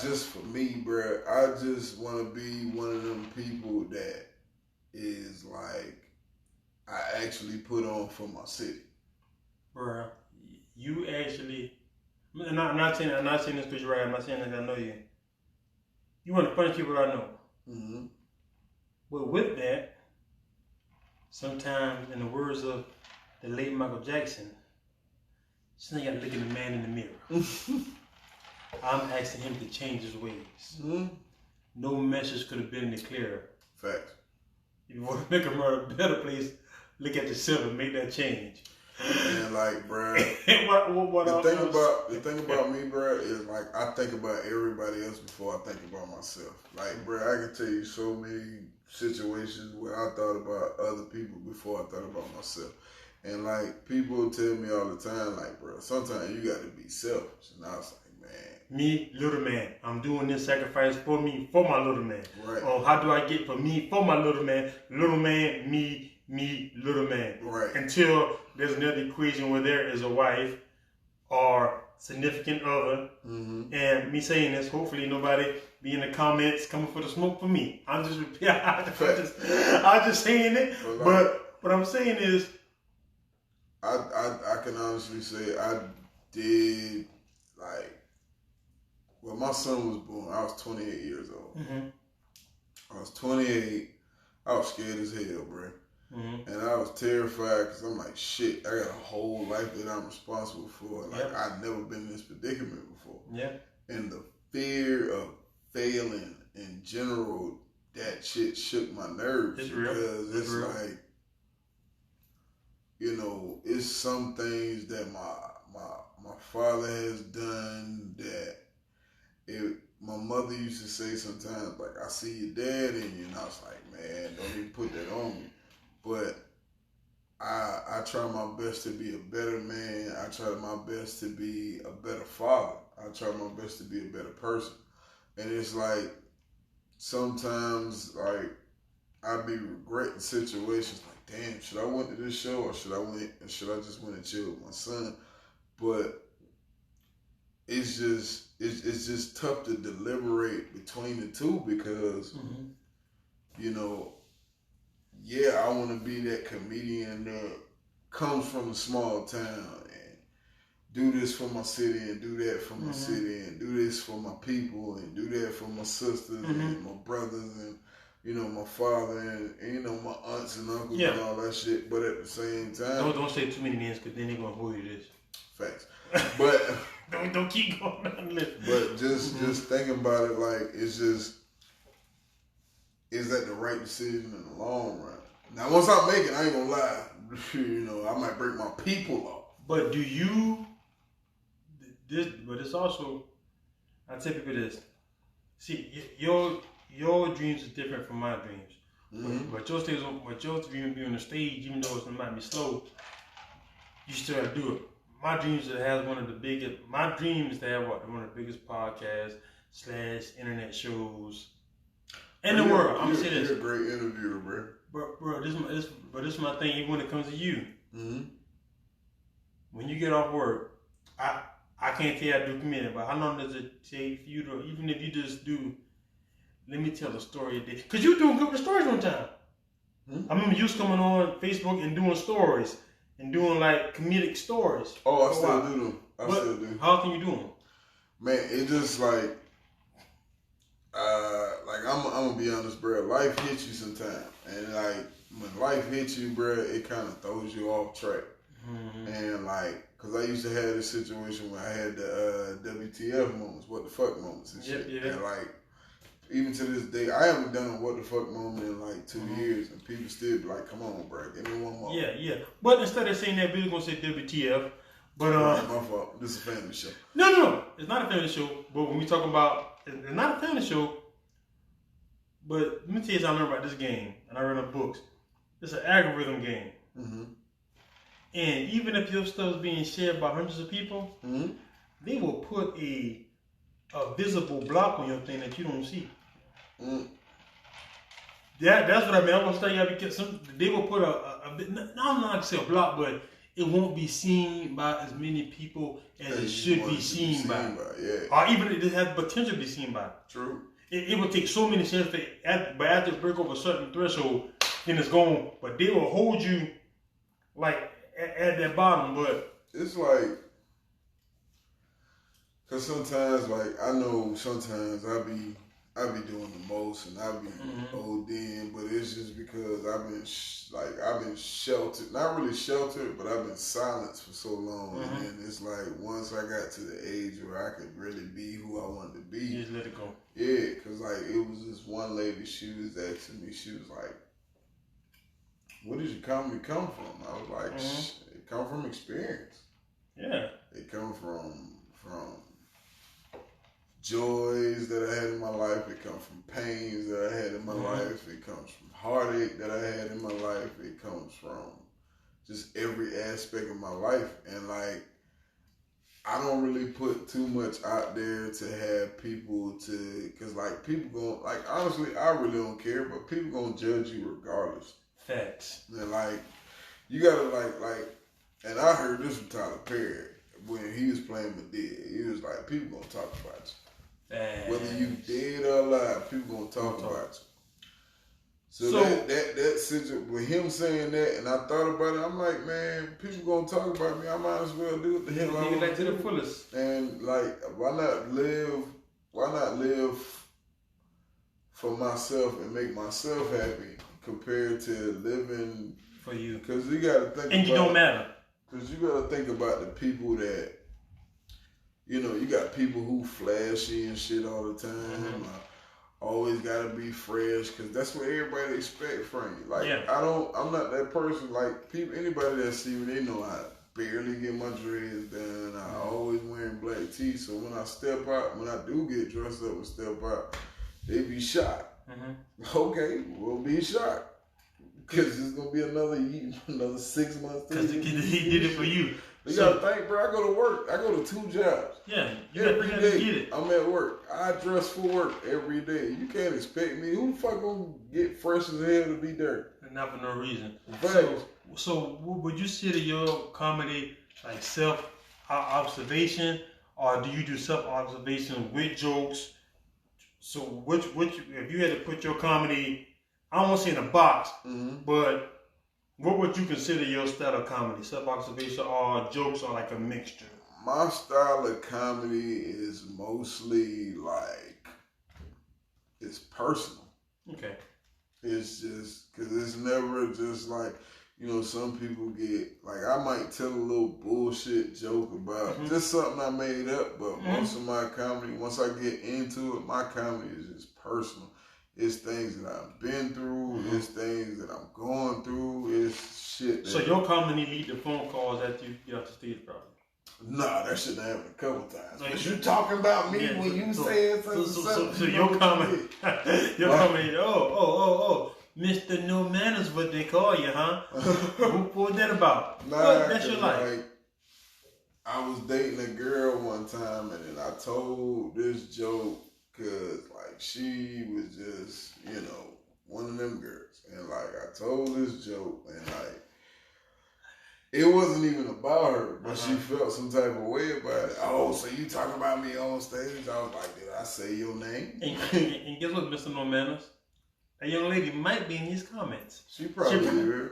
just for me, bro. I just want to be one of them people that is like, I actually put on for my city. Bro, you actually... I'm not saying this because you're right. I'm not saying that I know you. You want to punish people I know. Mm-hmm. But with that, sometimes, in the words of the late Michael Jackson, you got to look at the man in the mirror. I'm asking him to change his ways. Mm-hmm. No message could have been any clearer. Facts. If you want to make a better place, look at yourself and make that change. And like, bro, the thing about me, bro, is like I think about everybody else before I think about myself. Like, bro, I can tell you so many situations where I thought about other people before I thought about myself. And like, people tell me all the time, like, bro, sometimes you got to be selfish. And I was like, man, me, little man, I'm doing this sacrifice for me, for my little man. Right. How do I get for me, for my little man, me, little man. Right. Until there's another equation where there is a wife or significant other. Mm-hmm. And me saying this, hopefully nobody be in the comments coming for the smoke for me. I'm just saying it. But what I'm saying is, I can honestly say I did like, when my son was born, I was 28 years old. Mm-hmm. I was 28. I was scared as hell, bro. Mm-hmm. And I was terrified because I'm like, shit, I got a whole life that I'm responsible for. Like, I've never been in this predicament before. Yeah. And the fear of failing in general, that shit shook my nerves. It's real. Because it's like, you know, it's some things that my father has done that my mother used to say sometimes, like, I see your dad in you. And I was like, man, don't even put that on me. But I try my best to be a better man. I try my best to be a better father. I try my best to be a better person. And it's like, sometimes, like, I be regretting situations like, damn, should I went to this show or should I just went and chill with my son? But it's just tough to deliberate between the two because, mm-hmm. you know, yeah, I want to be that comedian that comes from a small town and do this for my city and do that for my mm-hmm. city and do this for my people and do that for my sisters mm-hmm. and my brothers and, you know, my father and you know, my aunts and uncles and all that shit. But at the same time... Don't say too many names because then they're going to hold you this. Facts. But... don't Don't keep going down the list. But just thinking about it, like, it's just, is that the right decision in the long run? Now, once I make it, I ain't gonna lie. I might break my people off. But but it's also, I tell people this. See, your dreams is different from my dreams. Mm-hmm. But your dream be on the stage, even though it might be slow, you still have to do it. My dream is to have one of the biggest podcasts / internet shows in the world. I'm gonna say this. You're a great interviewer, bro. Bro, this is my thing. Even when it comes to you, mm-hmm. when you get off work, I can't tell you I do comedian, but how long does it take for you to, even if you just do, let me tell a story a day, because you doing good with stories one time. Mm-hmm. I remember you was coming on Facebook and doing stories and doing like comedic stories. Oh, I still do them. Still do. How can you do them? Man, it just like I'm gonna be honest, bro. Life hits you sometimes, and like when life hits you, bro, it kind of throws you off track. Mm-hmm. And like, cause I used to have this situation where I had the WTF moments, what the fuck moments and shit. Yeah. And like, even to this day, I haven't done a what the fuck moment in like 2 years, and people still be like, "Come on, bro, give me one more." Yeah. But instead of saying that, we're gonna say WTF. But my fault. This is a family show. No, it's not a family show. But when we talk about, it's not a family show. But let me tell you something I learned about this game, and I read in books. It's an algorithm game. Mm-hmm. And even if your stuff is being shared by hundreds of people, mm-hmm. they will put a visible block on your thing that you don't see. Mm. That's what I mean. I'm gonna tell you because they will put I'm not gonna say a block, but it won't be seen by as many people as it should be seen by. Yeah. Or even it has potential to be seen by. True. It will take so many chances, but after it break over a certain threshold, then it's gone. But they will hold you like at that bottom. But it's like, cause sometimes, like I know sometimes I be doing the most and I be ODing, but it's just because I've been sheltered, not really sheltered, but I've been silenced for so long. Mm-hmm. And then it's like once I got to the age where I could really be who I wanted to be, you just let it go. Yeah, cause like it was this one lady, she was asking me, she was like, "Where did your comedy come from?" I was like, "It come from experience. Yeah, it come from joys that I had in my life. It comes from pains that I had in my life. It comes from heartache that I had in my life. It comes from just every aspect of my life. And like, I don't really put too much out there to have people to, cause like people gon' like honestly, I really don't care, but people gonna judge you regardless. Facts. And like, you gotta like, and I heard this from Tyler Perry when he was playing Madea. He was like, people gonna talk about you. Whether you dead or alive, people gonna talk about you. So that situation with him saying that, and I thought about it, I'm like, man, people gonna talk about me. I might as well do what the hell I want to do. To the fullest. And like, why not live for myself and make myself happy compared to living for you? Because you gotta think. And you don't matter. Because you gotta think about the people that. You know, you got people who flashy and shit all the time. Mm-hmm. Always gotta be fresh because that's what everybody expect from you. Like, I'm not that person. Like, anybody that see me, they know I barely get my dreads done. I always wearing black tee. So when I step out, when I do get dressed up and step out, they be shocked. Mm-hmm. Okay, we'll be shocked. Because it's gonna be another 6 months. Because he did it for you. You gotta think, bro. I go to work. I go to 2 jobs. Yeah, every day. Get it. I'm at work. I dress for work every day. You can't expect me. Who the fuck gonna get fresh as hell to be there? Not for no reason. So would you consider your comedy like self-observation, or do you do self-observation with jokes? So which if you had to put your comedy, I don't want to say in a box, but what would you consider your style of comedy? Self-observation or jokes or like a mixture? My style of comedy is mostly like, it's personal. Okay. It's just, because it's never just like, you know, some people get, like, I might tell a little bullshit joke about just something I made up, but most of my comedy, once I get into it, my comedy is just personal. It's things that I've been through, it's things that I'm going through, it's shit that... So your comedy lead to phone calls after you get off the stage, probably? Nah, that shit happened a couple times. But you talking about me when you said something. So your comedy, oh, Mr. Mrnomanners, what they call you, huh? What was that about? Nah, that's your life. Like, I was dating a girl one time, and then I told this joke, cause like she was just, you know, one of them girls. And like I told this joke, and like, it wasn't even about her, but she felt some type of way about it. Oh, so you talking about me on stage? I was like, did I say your name? And guess what, Mr. Mrnomanners? A young lady might be in these comments. She probably did.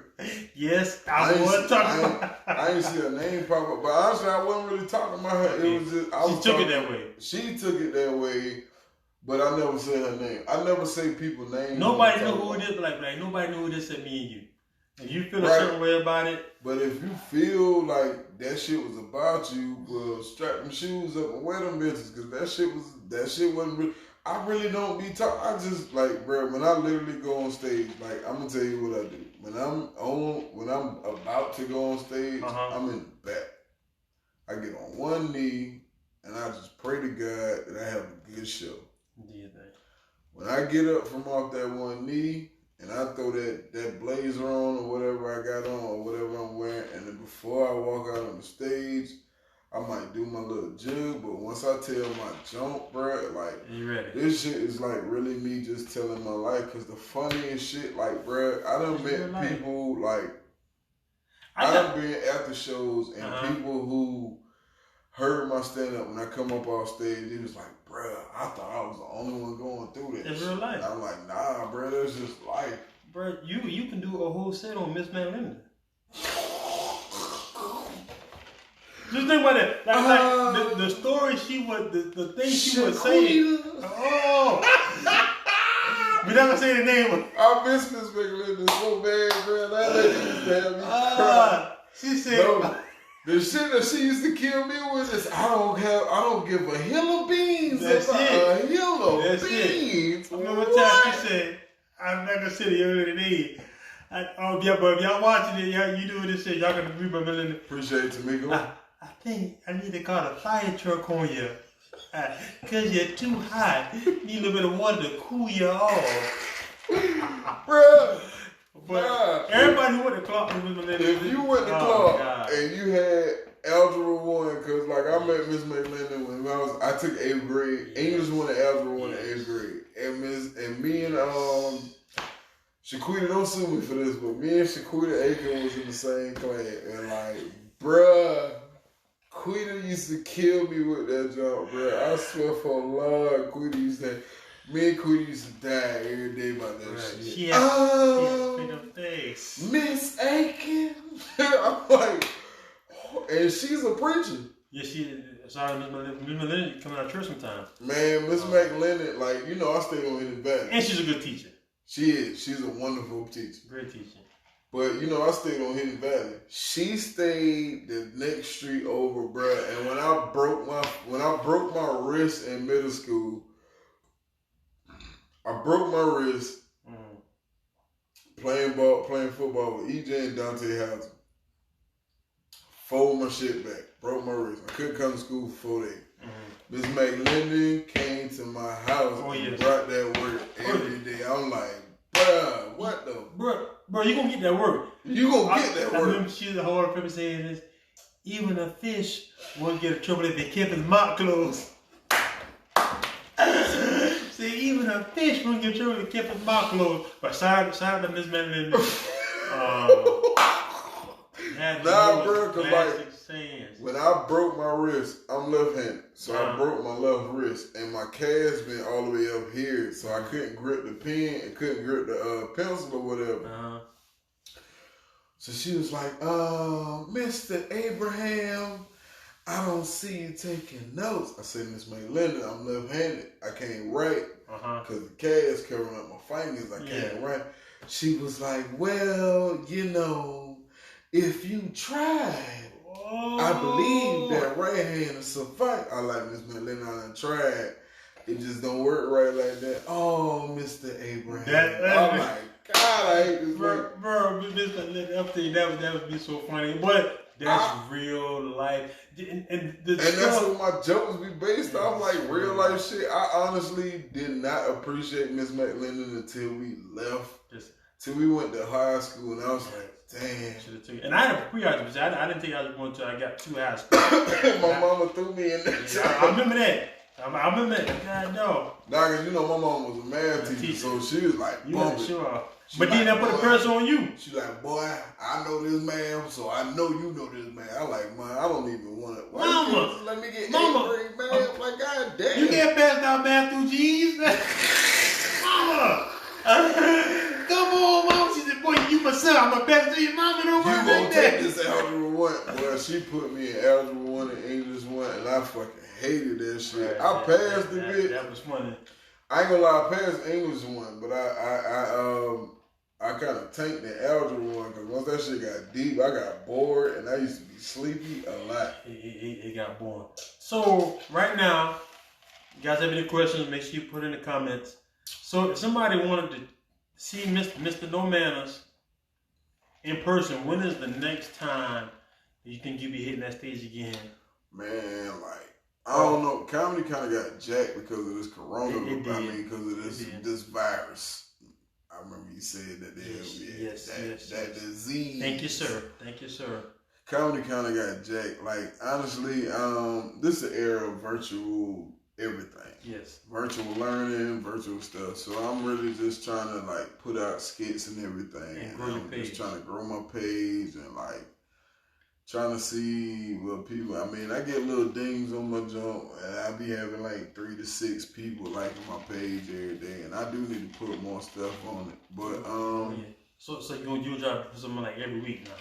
Yes, I wasn't talking about her. I didn't see her name pop up, but honestly, I wasn't really talking about her. It was just, she took it that way. She took it that way, but I never said her name. I never say people's names. Nobody knew who it is, like nobody knew who this said me and you. If you feel a certain way about it. But if you feel like that shit was about you, well, strap them shoes up and wear them bitches, because that shit wasn't real. I really don't be talking. I just, like, bro, when I literally go on stage, like, I'm going to tell you what I do. When I'm about to go on stage, I'm in the back. I get on one knee, and I just pray to God that I have a good show. When I get up from off that one knee, and I throw that blazer on or whatever I got on or whatever I'm wearing, and then before I walk out on the stage, I might do my little jig, but once I tell my jump, bro, like, this shit is like really me just telling my life, because the funniest shit, like, bro, I done met people, like, I done been after shows, and people who heard my stand-up when I come up off stage, it was like, bruh, I thought I was the only one going through this. In real life. And I'm like, nah, bruh, that's just life. Bruh, you can do a whole set on Miss Linda. Just think about it. Like the story she would, the thing she would say. Oh! We never say the name. I miss Miss McLinda so bad, bro. That lady used to have me cry. She said... The shit that she used to kill me with is I don't give a hill of beans. That's it. A hill of beans. I remember one time she said, I'm not gonna say the other name. But if y'all watching it, you doing this shit, y'all gonna agree with me. Appreciate it, Tamiko. I think I need to call a fire truck on you. Cause you're too hot. Need a little bit of water to cool you off. Bruh. But everybody who went to Clark, if you went to Clark and you had Algebra 1, because like I met Miss McLinda when I took 8th grade, English 1 and Algebra 1 in 8th grade, and me and Shaquita, don't sue me for this, but me and Shaquita Aiken was in the same class, and like, bruh, Quita used to kill me with that jump, bruh. I swear for Lord, Quita used to. Me and Queen used to die every day about that shit. She had freedom face. Miss Aiken. I'm like, and she's a preacher. Yeah, she is. Sorry, Miss McLinda coming out of church sometimes. Man, Miss McLinda, like, you know, I stayed on Hidden Valley. And she's a good teacher. She is. She's a wonderful teacher. Great teacher. But, you know, I stayed on Hidden Valley. She stayed the next street over, bruh. And when I broke my wrist in middle school, I broke my wrist playing football with EJ and Dante Housen. Folded my shit back. Broke my wrist. I couldn't come to school for 4 days. Miss McLinda came to my house and brought that work every day. I'm like, bruh, what the? Bruh, you gonna get that work. You gonna get that work. I remember she was a hard people saying this. Even a fish won't get in trouble if they kept his mouth closed. See, even a fish won't get in trouble if they kept his mouth closed. But shout out to Miss McLinda. Nah, bro, cause like when I broke my wrist, I'm left-handed, so I broke my left wrist, and my cast been all the way up here, so I couldn't grip the pen and couldn't grip the pencil or whatever. So she was like, Mr. Abraham, I don't see you taking notes. I said, Miss McLinda, I'm left-handed. I can't write because the cast covering up my fingers. I can't write. She was like, well, you know, if you tried, I believe that right hand is suffice. I like Miss McLennan. I tried. It just don't work right like that. Oh, Mr. Abraham. Oh my God, I hate this bro, Mr. Update, that would be so funny. But that's real life. And that's what my jokes be based off, like real life shit. I honestly did not appreciate Miss McLennan until we left. Till we went to high school, and I was like, damn. And I had a pre-algebra. I didn't take algebra until I got to high school. My mama threw me in that. Yeah, I remember that. I remember that. God, no. Nah, cause you know my mom was a math teacher, so she was like, sure. But then I put the pressure on you. She like, boy, I know this man, so I know you know this man. I like, man, I don't even want it. Mama, let me get 8th grade math. Like, God damn. You can't pass out math through G's. Mama. Come on, Mama. She said, boy, you my son. I'm going to pass it to your mama. Don't worry about that. You gonna take this algebra 1. Boy, she put me in algebra 1 and English 1, and I fucking hated that shit. I passed the bit. That was funny. I ain't gonna lie, I passed English 1, but I kind of tanked the algebra 1 because once that shit got deep, I got bored and I used to be sleepy a lot. It got bored. So right now, you guys have any questions? Make sure you put in the comments. So if somebody wanted to see Mr. Mrnomanners in person, when is the next time you think you'll be hitting that stage again? Man, like, I don't know. Comedy kind of got jacked because of this corona. Because of this virus. I remember you said that that disease. Thank you, sir. Comedy kind of got jacked. Like, honestly, this is an era of virtual everything. Yes. Virtual learning, virtual stuff. So I'm really just trying to like put out skits and everything. And grow your page. Just trying to grow my page and like trying to see what people. I mean, I get little dings on my jump, and I be having like 3 to 6 people liking my page every day, and I do need to put more stuff on it. But So you'll drop something like every week now?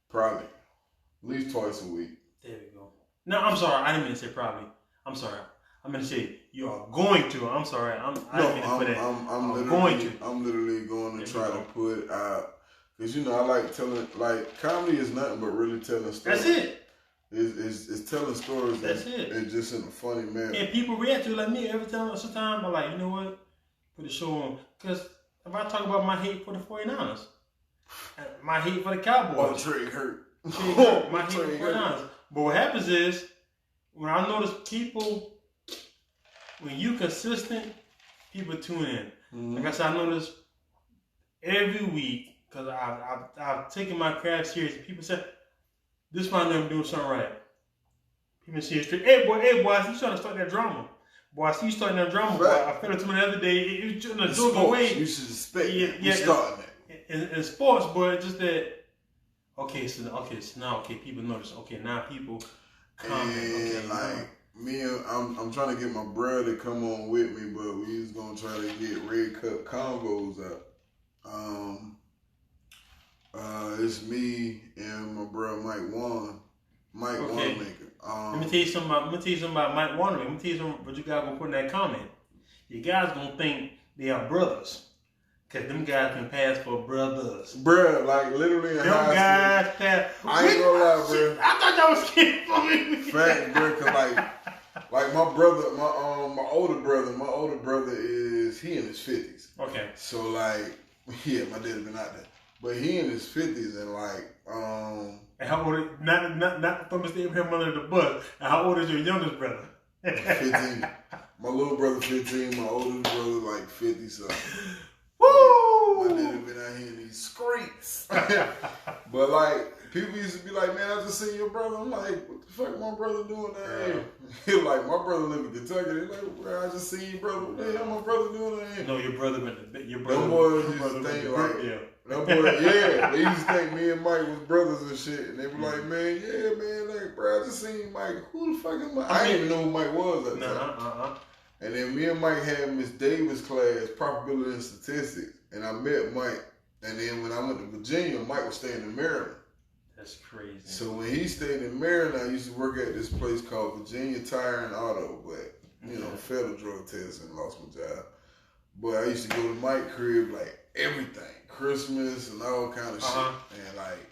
Probably, at least twice a week. There we go. No, I'm sorry. I didn't mean to say probably. I'm sorry. I'm gonna say you are going to. I'm sorry. I'm literally going to try to put out. Because, you know, I like telling, like, comedy is nothing but really telling stories. That's it. It's telling stories. That's it. It's just in a funny manner. And people react to it like me every time. Sometimes I'm like, you know what? Put the show on. Because if I talk about my hate for the 49ers, my hate for the Cowboys. Oh, Trey hurt. My hate for the 49ers. But what happens is, when I notice people, when you consistent, people tune in. Mm-hmm. Like I said, I notice every week, because I've taken my craft serious. People say, this man never doing something right. People say, hey boy, I see you trying to start that drama. Boy, I see you starting that drama. Right. Boy, I fell into the other day. It was just a joke away. You should expect you starting that. In sports, but it's just that, so now people notice. Okay, now people comment. And like, I'm trying to get my brother to come on with me, but we was going to try to get Red Cup combos up. It's me and my brother Mike Wanamaker. Let me tell you something about Mike Wanamaker. Let me tell you something what you guys gonna put in that comment. You guys gonna think they are brothers, cause them guys can pass for brothers. Bruh, like literally in high school. Pass. I ain't gonna lie, bro. I thought y'all was kidding for me. Fact, bro, cause like my brother, my older brother is he in his 50s. Okay. So like, yeah, my dad been out there. But he in his 50s and like, And how old is, not from Mr. Abraham under the bus, and how old is your youngest brother? 15. My little brother 15, my oldest brother like 50 something. Woo! My dad been out here in these streets. But like, people used to be like, man, I just seen your brother. I'm like, what the fuck my brother doing that here? He like, my brother live in Kentucky. They like, bro, I just seen your brother. What the hell my brother doing that here? No, your brother Them boys used to think like, that boy, they used to think me and Mike was brothers and shit. And they were like, man, like, bro, I just seen Mike. Who the fuck is Mike? I didn't even know who Mike was at the time. And then me and Mike had Miss Davis class, probability and statistics. And I met Mike. And then when I went to Virginia, Mike was staying in Maryland. That's crazy. So when he stayed in Maryland, I used to work at this place called Virginia Tire and Auto, but failed a drug test and lost my job. But I used to go to Mike's crib like everything, Christmas and all kind of shit, and like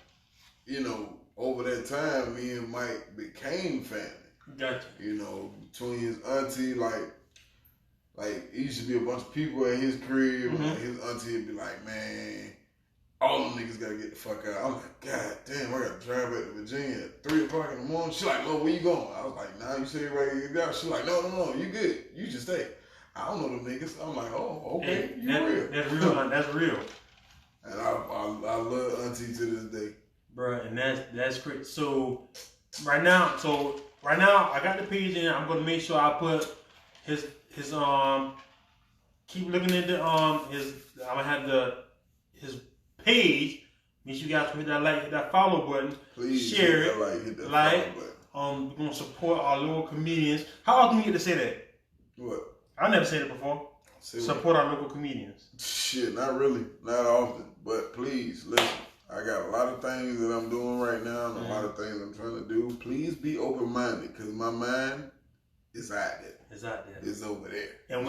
you know, over that time, me and Mike became family. Gotcha. You know, between his auntie, like it used to be a bunch of people at his crib. Mm-hmm. Like his auntie would be like, man, all them niggas gotta get the fuck out. I'm like, God damn, I gotta drive back to Virginia at 3 o'clock in the morning. She's like, no, where you going? I was like, nah, you say right here, you got. She's like, no, you good. You just stay. I don't know them niggas. I'm like, oh, okay, you real. That's real. That's real. And I love auntie to this day. Bruh, and that's great. So right now I got the page in. I'm gonna make sure I put his keep looking at the his. I'm gonna have his page. Make sure you guys hit that like, hit that follow button. Please share hit it. Hit that follow button. We're gonna support our local comedians. How often you get to say that? What? I never said it before. Support our local comedians. Shit, not really, not often. But please listen. I got a lot of things that I'm doing right now, and a lot of things I'm trying to do. Please be open-minded, because my mind is out there. It's out there. It's over there. And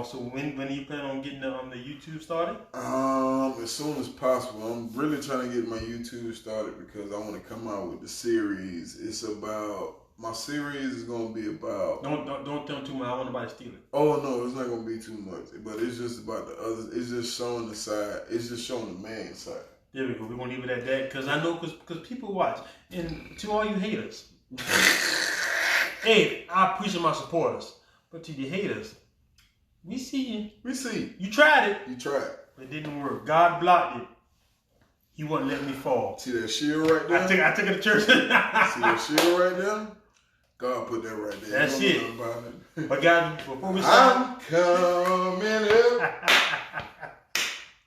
so when do you plan on getting the YouTube started? As soon as possible. I'm really trying to get my YouTube started because I want to come out with the series. It's about. My series is gonna be about. Don't tell them too much. I want nobody to steal it. Oh no, it's not gonna be too much. But it's just about the others. It's just showing the side. It's just showing the man side. There we go. We're gonna leave it at that because I know because people watch. And to all you haters, hey, I appreciate my supporters, but to the haters, we see you. We see you tried it. You tried, but it didn't work. God blocked it. He wouldn't let me fall. See that shield right there? I took it to church. See that shield right there? God put that right there. That's it. But guys, before we start, I'm coming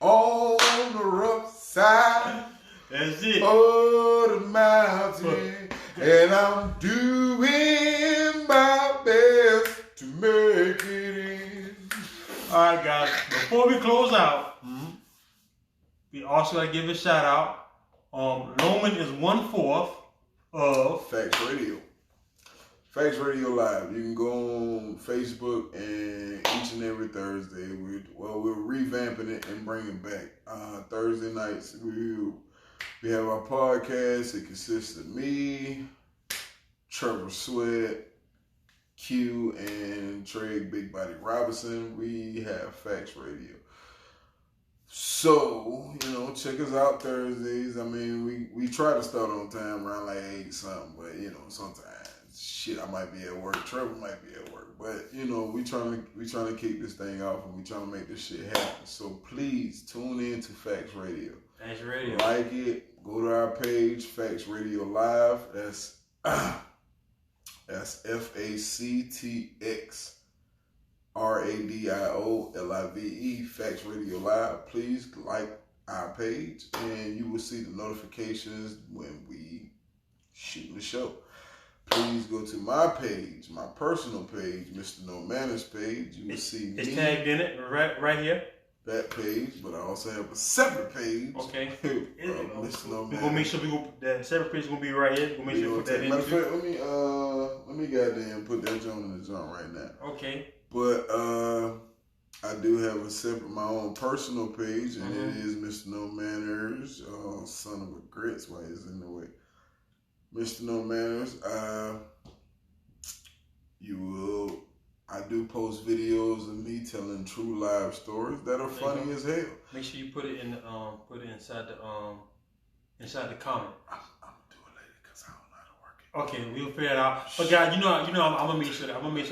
up on the rough side. That's it. Oh, the mountain, and I'm doing my best to make it in. All right, guys. Before we close out, we also gotta give a shout out. Loman is 1/4 of Facts Radio. Facts Radio Live. You can go on Facebook, and each and every Thursday, we're revamping it and bringing it back. Thursday nights, we have our podcast. It consists of me, Trevor Sweat, Q, and Trey Big Body Robinson. We have Facts Radio. So, check us out Thursdays. I mean, we try to start on time around like 8 something, but sometimes shit, I might be at work, Trevor might be at work, but we trying to kick this thing off, and we trying to make this shit happen. So please tune in to Facts Radio. Facts Radio. Like it. Go to our page, Facts Radio Live. That's FACTX RADIOLIVE, Facts Radio Live. Please like our page, and you will see the notifications when we shoot the show. Please go to my page, my personal page, Mrnomanners page. You will see me. It's tagged in it right here. That page, but I also have a separate page. Okay. Mrnomanners. We're gonna make sure that separate page is gonna be right here. We'll make sure we put that in. Matter of fact, let me goddamn put that joint in the joint right now. Okay. But I do have my own personal page, and it is Mrnomanners. Son of a grits, why is it in the way? Mrnomanners. I do post videos of me telling true live stories that are funny as hell. Make sure you put it in inside the comment. I'm gonna do it later because I don't know how to work it. Okay, we'll figure it out. But guys, I'm gonna make sure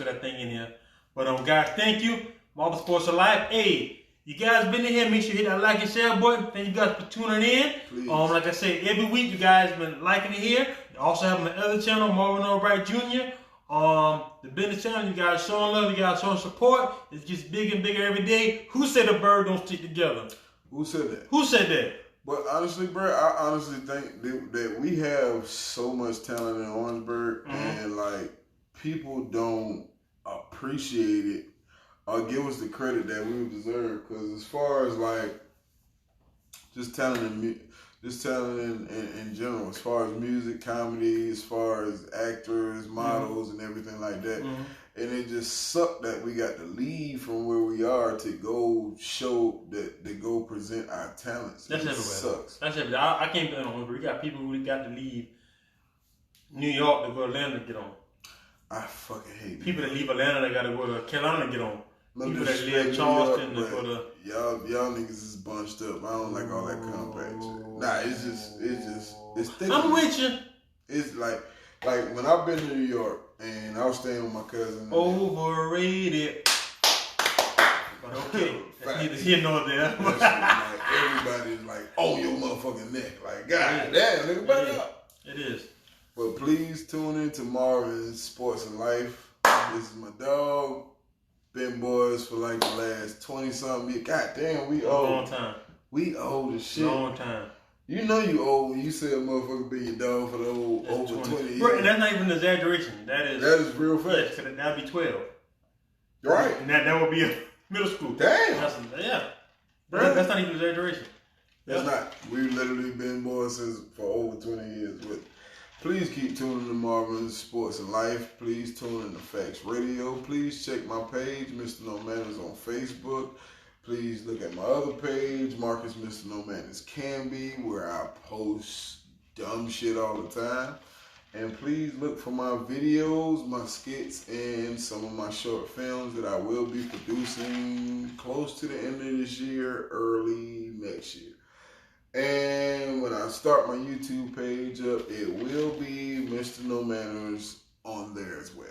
that thing in here. But guys, thank you, Marvinsportsandlife. Hey, you guys been in here. Make sure you hit that like and share button. Thank you guys for tuning in. Please. Like I said, every week you guys been liking it here. You also have my other channel, Marvin Albright Jr. The business channel, you guys showing love, you guys showing support. It gets bigger and bigger every day. Who said a bird don't stick together? Who said that? Who said that? But honestly, bro, I honestly think that we have so much talent in Orangeburg, and like people don't appreciate it or give us the credit that we deserve. Because as far as like just talent and just talent in general, as far as music, comedy, as far as actors, models, and everything like that. And it just sucked that we got to leave from where we are to go show that to go present our talents. That's everywhere. Sucks. That's everywhere. I can't be on. We got people who got to leave New York to go to Atlanta to get on. I fucking hate people that leave Atlanta that got to go to Carolina to get on. No, people that live Charleston to go to. Y'all niggas is bunched up. I don't like all that compact shit. Nah, it's thick. I'm with you. It's like when I've been to New York and I was staying with my cousin. Overrated. But okay, that's neither here nor there. Everybody's like, oh, your motherfucking neck. Like, god damn, nigga, back up. It is. But please tune in to Marvin's Sports and Life. This is my dog. Been boys for like the last 20-something years. God damn, we old. Long time. We old as shit. Long time. You know you old when you say a motherfucker be your dog for the old over 20 years. Bro, and that's not even an exaggeration. That is real fact. Yeah, that'd be 12. Right. And that would be a middle school. Damn. Bro, that's not even an exaggeration. That's not. We've literally been boys for over 20 years. But please keep tuning to Marvin's Sports and Life. Please tune in to Facts Radio. Please check my page, Mrnomanners on Facebook. Please look at my other page, Marcus Mrnomanners Camby, where I post dumb shit all the time. And please look for my videos, my skits, and some of my short films that I will be producing close to the end of this year, early next year. And when I start my YouTube page up, it will be Mrnomanners on there as well.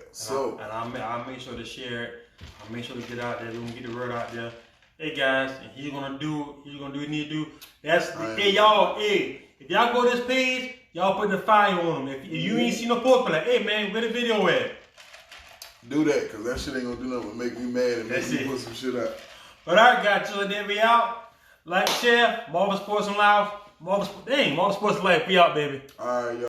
I'll make sure to share it. I'll make sure to get out there. We're gonna get the word out there. Hey guys, and he's gonna do what he need to do. If y'all go to this page, y'all put the fire on him. If you ain't seen no post, be like, hey man, where the video at? Do that, cause that shit ain't gonna do nothing but make me mad and make me put some shit out. But alright guys, till then we out. Like, share, Marvinsportsandlife, Marvinsportsandlife, we out, baby. Alright, y'all.